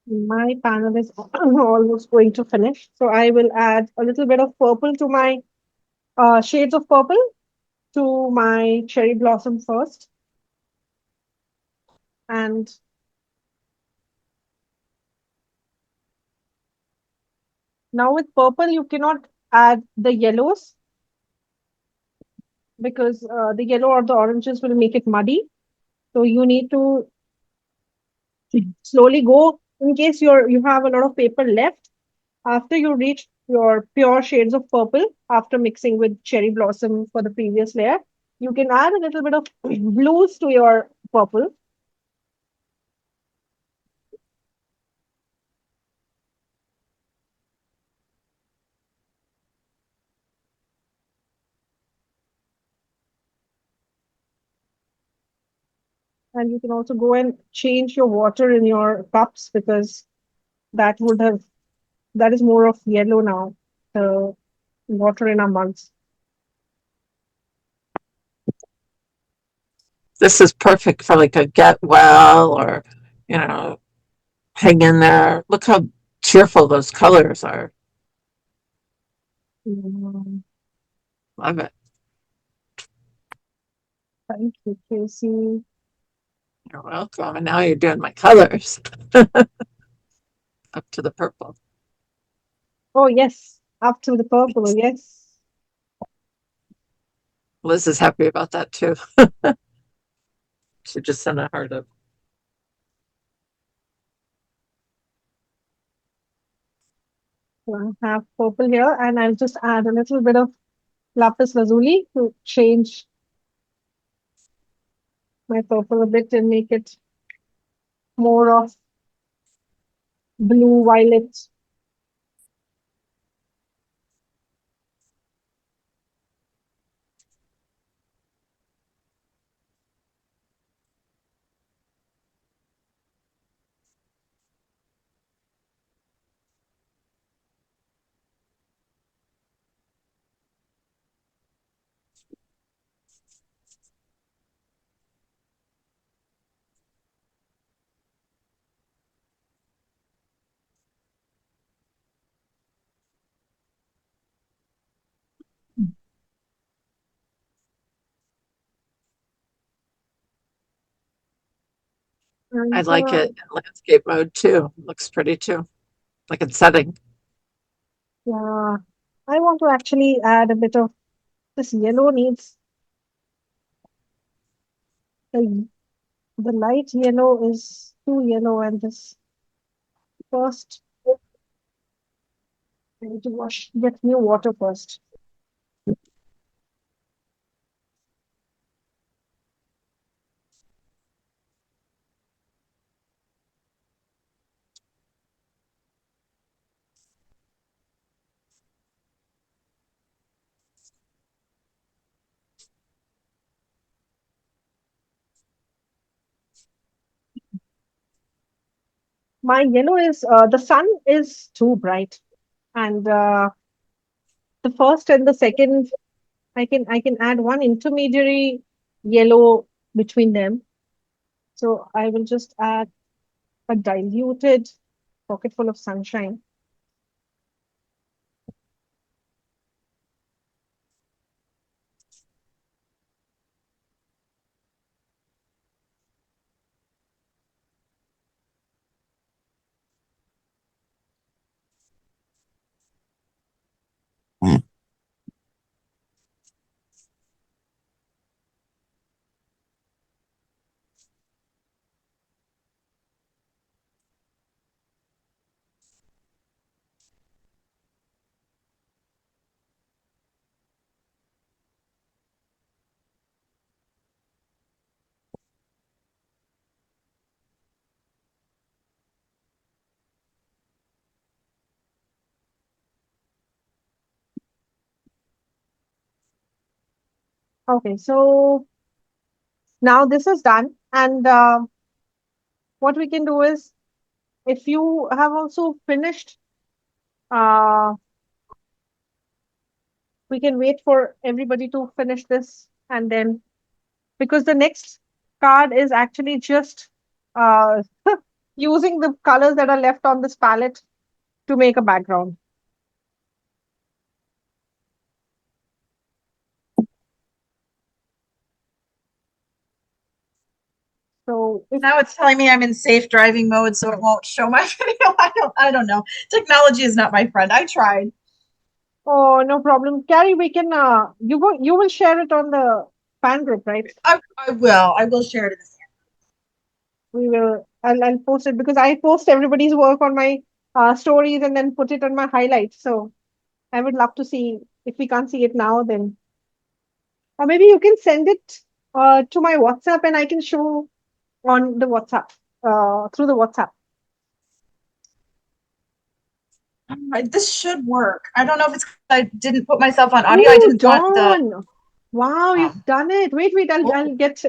B: My panel is almost going to finish. So I will add a little bit of purple to my shades of purple to my cherry blossom first. And now with purple, you cannot add the yellows because the yellow or the oranges will make it muddy. So you need to slowly go in case you have a lot of paper left. After you reach your pure shades of purple, after mixing with cherry blossom for the previous layer, you can add a little bit of blues to your purple. And you can also go and change your water in your cups because that would have that is more of yellow now, the water in our mugs.
C: This is perfect for like a get well or, you know, hang in there. Look how cheerful those colors are.
B: Mm,
C: Love it.
B: thank you, Casey.
C: You're welcome. And now you're doing my colors up to the purple.
B: Oh yes, up to the purple, yes.
C: Liz is happy about that too. She just sent a heart up.
B: So I have purple here, and I'll just add a little bit of lapis lazuli to change my purple a bit and make it more of blue violet.
C: I
B: And
C: like it in landscape mode too. Looks pretty too. Like it's setting.
B: yeah, I want to actually add a bit of this yellow needs the the light yellow is too yellow, and this first I need to get new water first. My yellow is the sun is too bright, and the first and the second, I can add one intermediary yellow between them. So I will just add a diluted pocketful of sunshine. Okay, so now this is done, and what we can do is, if you have also finished, uh, we can wait for everybody to finish this, and then because the next card is actually just uh, using the colors that are left on this palette to make a background. So
G: Now it's telling me I'm in safe driving mode, so it won't show my video. I don't know. Technology is not my friend. I tried.
B: oh, no problem, Carrie. We can you will share it on the fan group, right?
G: I will. I will share it in the
B: We will. I'll post it because I post everybody's work on my stories and then put it on my highlights. So I would love to see. If we can't see it now, then or maybe you can send it to my WhatsApp and I can show on the WhatsApp through the WhatsApp.
G: This should work. I don't know if it's 'cause I didn't put myself on audio. I
B: Oh,
G: didn't want the.
B: Dawn! Wow, you've done it. Wait, I'll get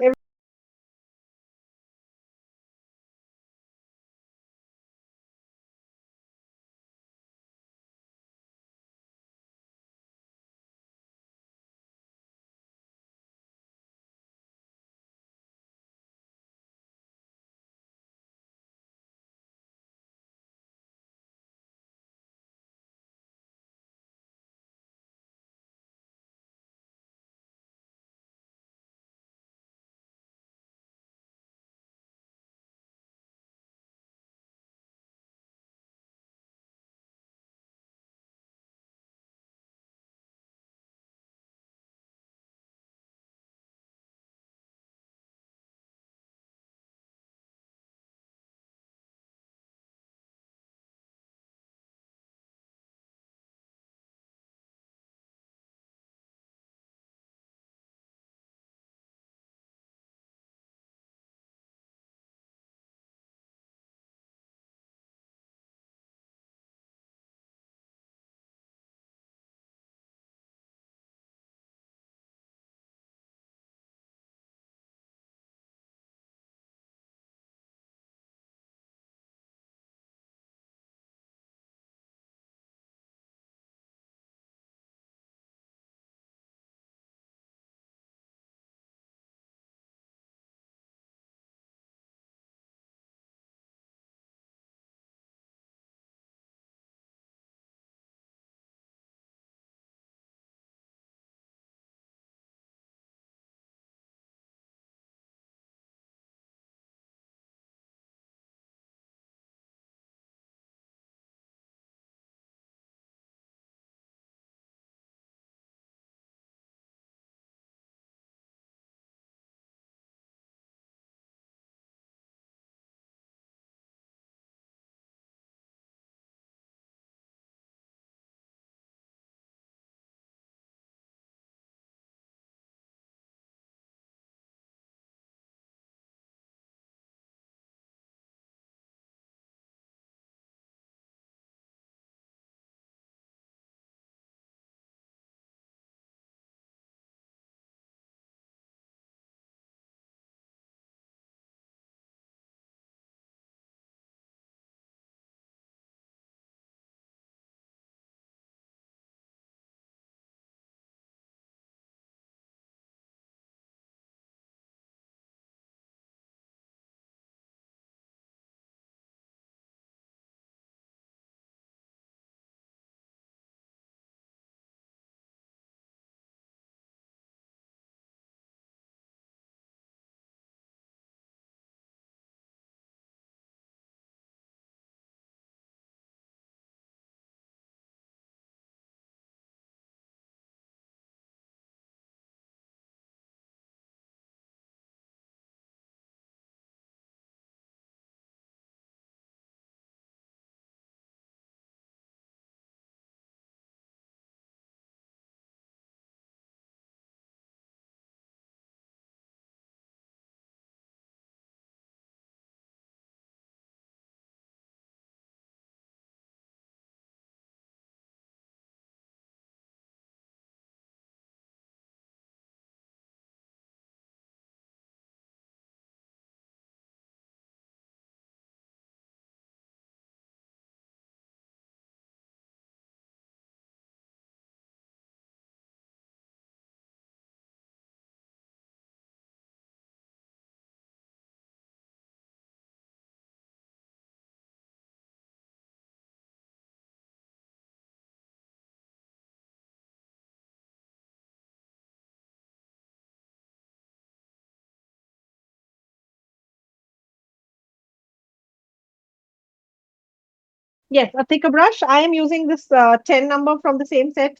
B: Yes, a thicker brush. I am using this 10 number from the same set,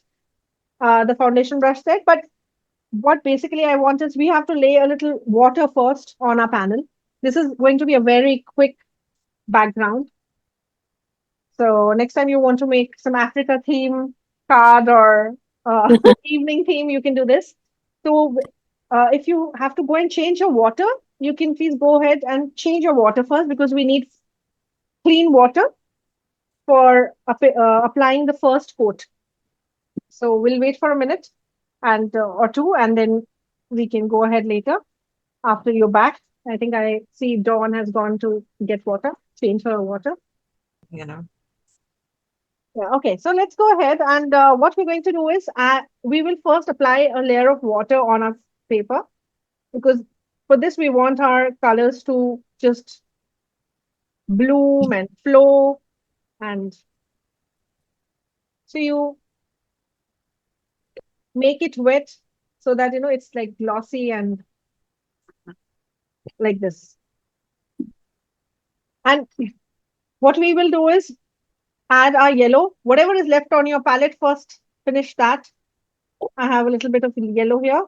B: the foundation brush set. But what basically I want is we have to lay a little water first on our panel. This is going to be a very quick background. So next time you want to make some Africa theme card or evening theme, you can do this. So if you have to go and change your water, you can please go ahead and change your water first because we need clean water for applying the first coat. So we'll wait for a minute and or two, and then we can go ahead later after you're back. I think I see Dawn has gone to get water, change her water.
C: You know.
B: Yeah, okay, so let's go ahead and what we're going to do is we will first apply a layer of water on our paper because for this we want our colors to just bloom and flow, and so you make it wet so that it's like glossy and like this. And what we will do is add our yellow, whatever is left on your palette first, finish that. I have a little bit of yellow here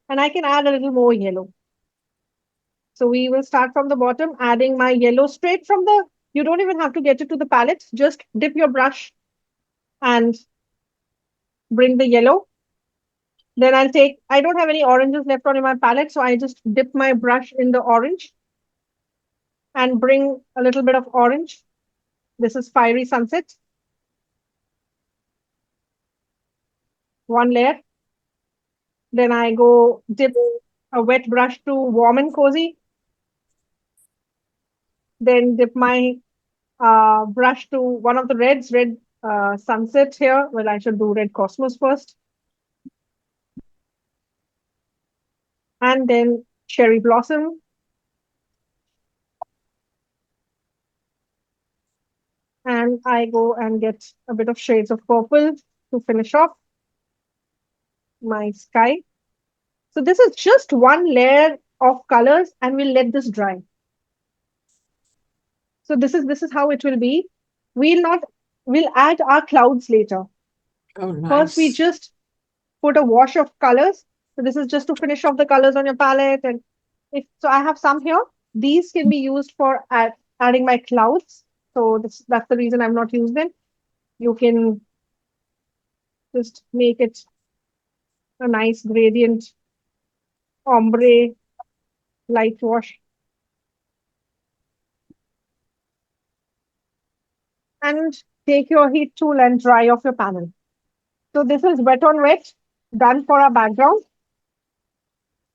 B: and I can add a little more yellow. So we will start from the bottom, adding my yellow straight from you don't even have to get it to the palette, just dip your brush and bring the yellow. Then I don't have any oranges left on my palette, so I just dip my brush in the orange and bring a little bit of orange. This is Fiery Sunset. One layer. Then I go dip a wet brush to Warm and Cozy. Then dip my brush to one of the reds, red Sunset here. Well, I should do Red Cosmos first. And then Cherry Blossom. And I go and get a bit of shades of purple to finish off my sky. So this is just one layer of colors and we'll let this dry. So this is how it will be. We'll add our clouds later.
C: Oh, nice.
B: First, we just put a wash of colors. So this is just to finish off the colors on your palette. And so I have some here. These can be used for adding my clouds. So that's the reason I've not used them. You can just make it a nice gradient ombre light wash. And take your heat tool and dry off your panel. So this is wet on wet, done for our background.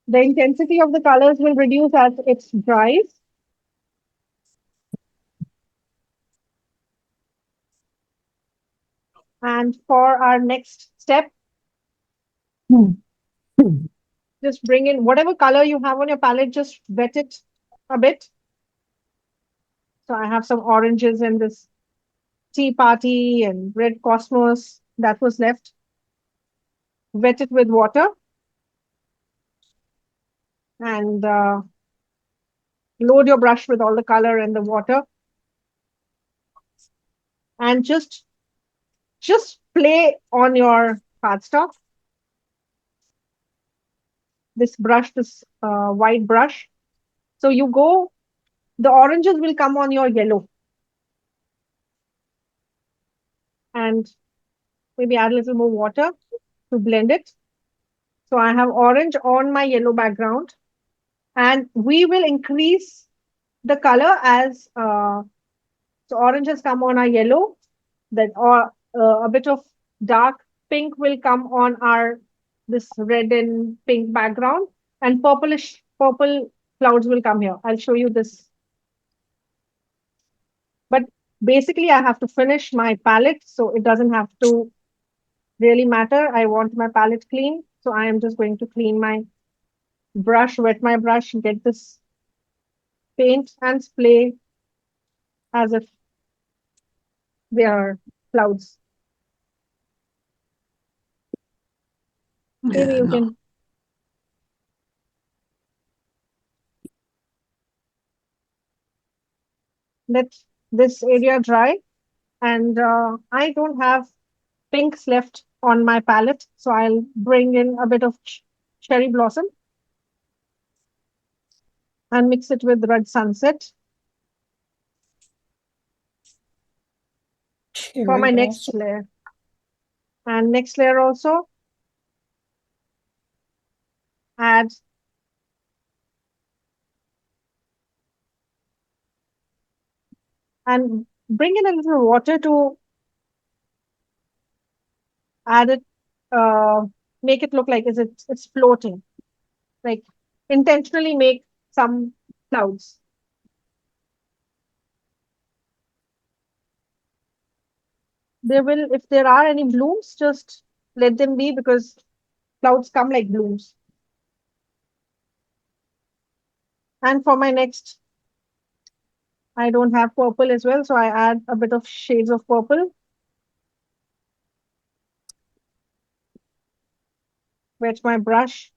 B: The intensity of the colors will reduce as it dries. And for our next step, just bring in whatever color you have on your palette, just wet it a bit. So I have some oranges in this Tea Party and Red Cosmos that was left. Wet it with water. And load your brush with all the color and the water. And just play on your cardstock. This white brush. So the oranges will come on your yellow. And maybe add a little more water to blend it. So I have orange on my yellow background. And we will increase the color as, so orange has come on our yellow. Then a bit of dark pink will come on this red and pink background, and purple clouds will come here. I'll show you this. But basically I have to finish my palette, so it doesn't have to really matter. I want my palette clean. So I am just going to clean my brush, wet my brush, get this paint and spray as if they are clouds. Maybe you can. Let this area dry And I don't have pinks left on my palette, so I'll bring in a bit of cherry blossom and mix it with red sunset for my next layer. And next layer also add and bring in a little water to add it, make it look like it's floating, like intentionally make some clouds. There will, if there are any blooms, just let them be, because clouds come like blooms. And for my next, I don't have purple as well, so I add a bit of shades of purple. Wet my brush.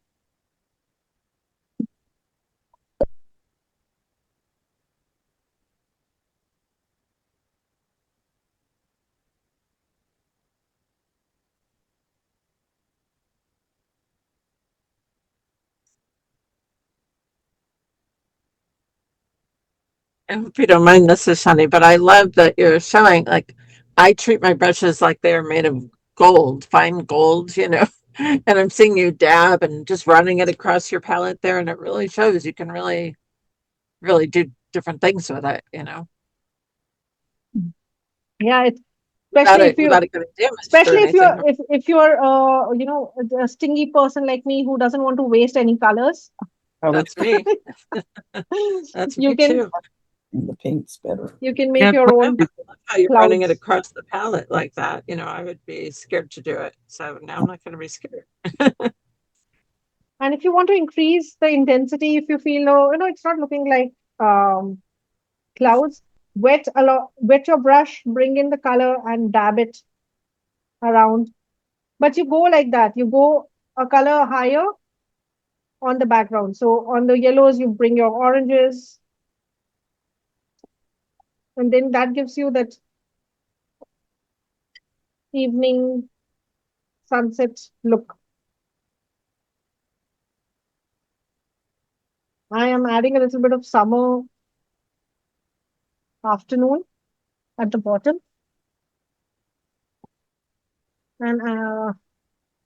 C: I hope you don't mind this, Shani, but I love that you're showing, like, I treat my brushes like they are made of gold, fine gold, and I'm seeing you dab and just running it across your palette there, and it really shows you can really, really do different things with it.
B: Yeah, it's
C: Without
B: especially if
C: it,
B: you
C: without it getting damaged or
B: especially
C: anything.
B: if you're a stingy person like me who doesn't want to waste any colors.
C: Oh, that's me. That's
B: You
C: me
B: can
C: too.
F: And the pink's better.
B: you can make your own
C: I love how you're running it
B: clouds.
C: across the palette like that. I would be scared to do it. So now I'm not going to be scared.
B: And if you want to increase the intensity, if you feel, oh, it's not looking like clouds, wet your brush, bring in the color and dab it around. But you go like that. You go a color higher on the background. So on the yellows, you bring your oranges. And then that gives you that evening sunset look. I am adding a little bit of summer afternoon at the bottom. And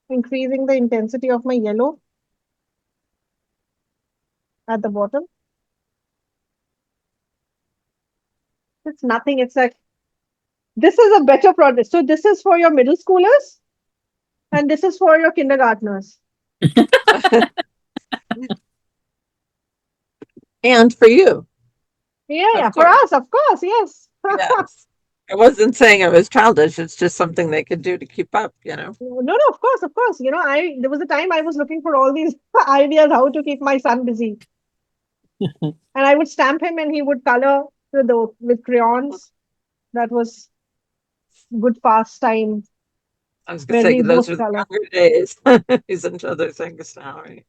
B: increasing the intensity of my yellow at the bottom. It's nothing. It's like, this is a better product. So this is for your middle schoolers and this is for your kindergartners.
C: And for you.
B: Yeah, for us, of course, yes.
C: Yes. I wasn't saying it was childish. It's just something they could do to keep up.
B: No, of course, of course. There was a time I was looking for all these ideas how to keep my son busy. And I would stamp him and he would color with crayons. That was good pastime.
C: I was going to
B: Where we
C: say, those
B: both
C: were the
B: color.
C: younger days. He's into other things now, right?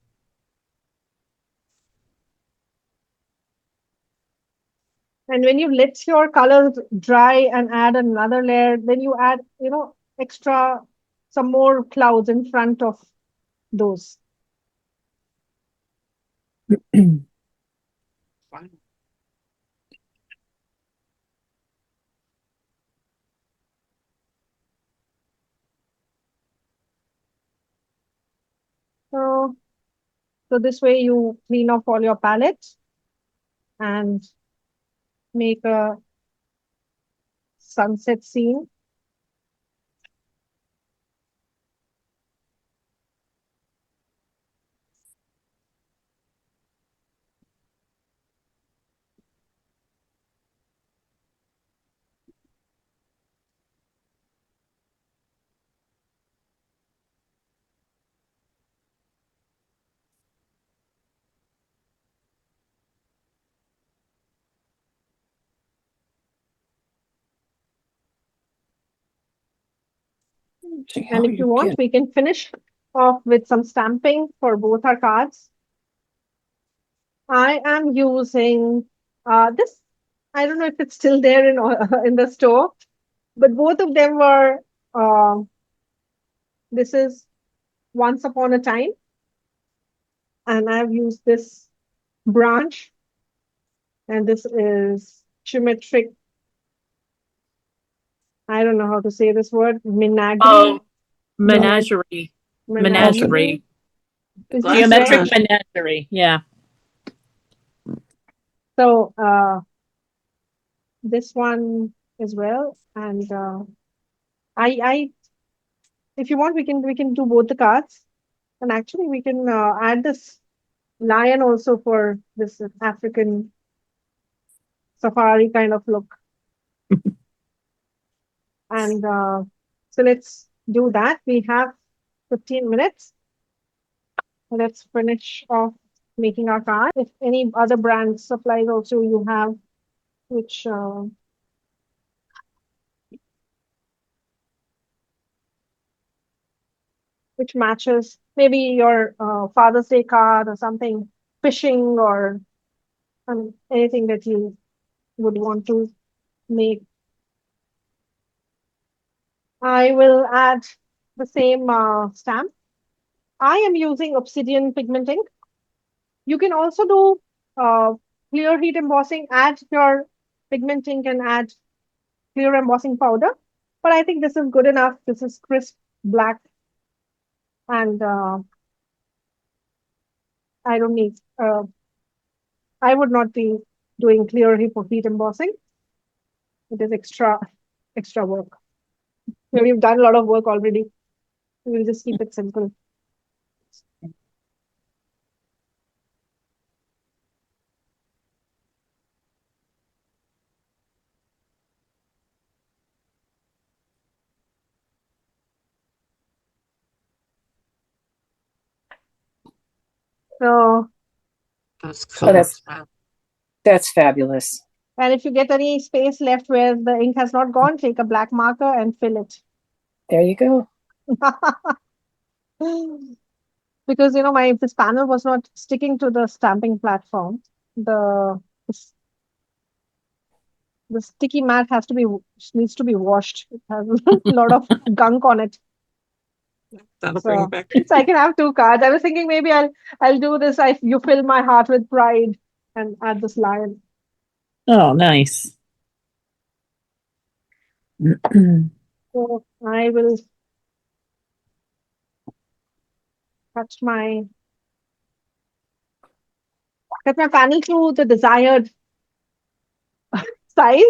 B: And when you let your colors dry and add another layer, then you add, extra, some more clouds in front of those.
C: Fine.
B: So this way you clean off all your palettes and make a sunset scene. And if you want, we can finish off with some stamping for both our cards. I am using this. I don't know if it's still there in the store, but both of them were, this is Once Upon a Time, and I've used this branch, and this is Geometric. I don't know how to say this word.
H: Oh, menagerie. Menagerie.
B: Is this
H: Geometric
B: right?
H: menagerie. Yeah.
B: So this one as well, and I if you want, we can do both the cards, and actually we can add this lion also for this African safari kind of look. And so let's do that. We have 15 minutes. Let's finish off making our card. If any other brand supplies also you have, which matches maybe your Father's Day card or something, fishing or anything that you would want to make. I will add the same stamp. I am using obsidian pigment ink. You can also do clear heat embossing, add your pigment ink and add clear embossing powder. But I think this is good enough. This is crisp black, and I don't need, I would not be doing clear heat embossing. It is extra work. We've done a lot of work already. We'll just keep it simple. So,
C: That's
J: Oh,
C: cool.
J: that's fabulous.
B: and if you get any space left where the ink has not gone, take a black marker and fill it.
J: There you go.
B: Because this panel was not sticking to the stamping platform. The sticky mat needs to be washed. It has a lot of gunk on it.
C: That'll bring
B: So,
C: it back.
B: so I can have two cards. I was thinking maybe I'll do this. You fill my heart with pride and add this lion.
H: Oh, nice.
B: So I will cut my panel to the desired size.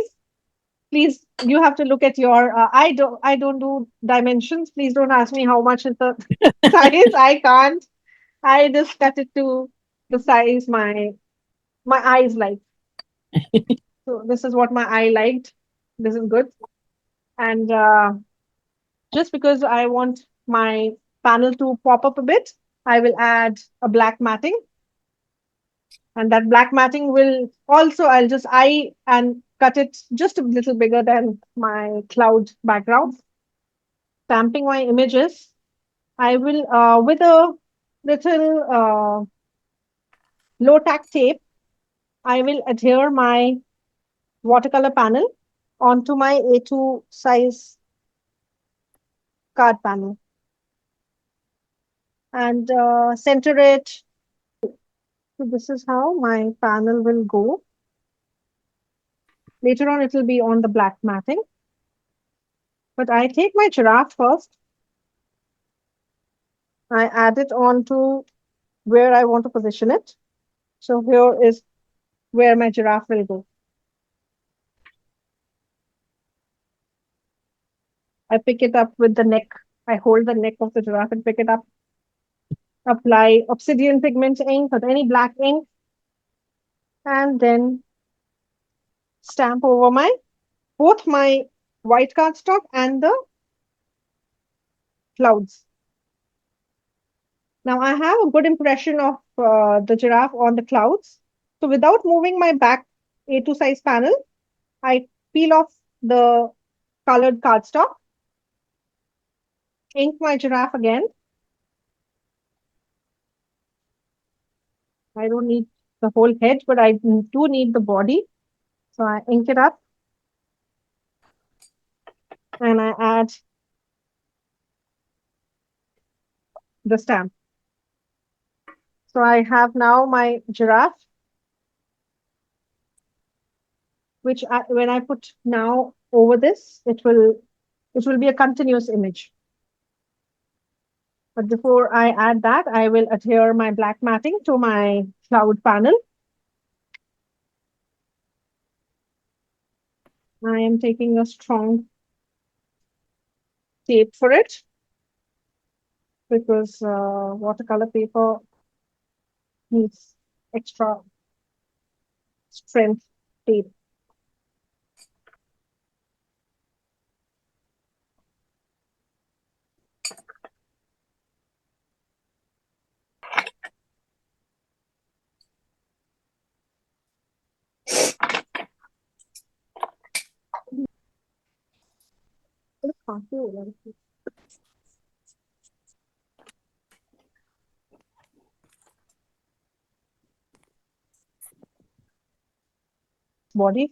B: Please, you have to look at your. I don't do dimensions. Please don't ask me how much is the size. I can't. I just cut it to the size my eyes like. So this is what my eye liked. This is good. And just because I want my panel to pop up a bit, I will add a black matting. And that black matting will also, I'll just eye and cut it just a little bigger than my cloud background. Stamping my images, I will, with a little low tack tape, I will adhere my watercolor panel onto my A2 size card panel and center it. So this is how my panel will go. Later on, it will be on the black matting. But I take my giraffe first. I add it on to where I want to position it. So here is where my giraffe will go. I pick it up with the neck. I hold the neck of the giraffe and pick it up. Apply obsidian pigment ink or any black ink. And then stamp over both my white cardstock and the clouds. Now I have a good impression of the giraffe on the clouds. So without moving my back A2 size panel, I peel off the colored cardstock, ink my giraffe again. I don't need the whole head, but I do need the body. So I ink it up. and I add the stamp. So I have now my giraffe, which when I put now over this, it will be a continuous image. But before I add that, I will adhere my black matting to my cloud panel. I am taking a strong tape for it because watercolor paper needs extra strength tape. Body.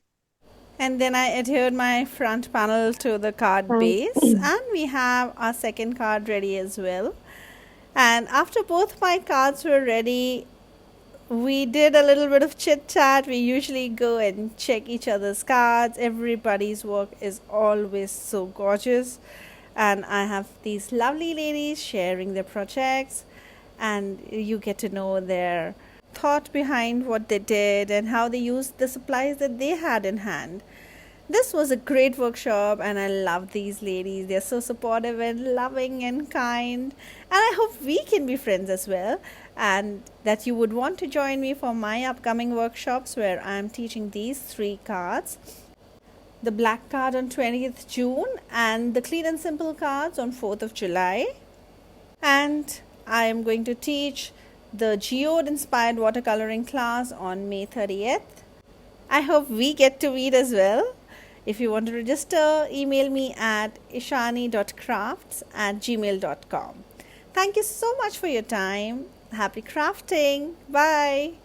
A: And then I adhered my front panel to the card base, and we have our second card ready as well. And after both my cards were ready, we did a little bit of chit chat. We usually go and check each other's cards. Everybody's work is always so gorgeous, and I have these lovely ladies sharing their projects, and you get to know their thought behind what they did and how they used the supplies that they had in hand. This was a great workshop, and I love these ladies. They're so supportive and loving and kind. And I hope we can be friends as well, and that you would want to join me for my upcoming workshops where I'm teaching these 3 cards. The black card on 20th June and the clean and simple cards on 4th of July. And I am going to teach the geode inspired watercoloring class on May 30th. I hope we get to meet as well. If you want to register, email me at ishani.crafts@gmail.com. Thank you so much for your time. Happy crafting. Bye.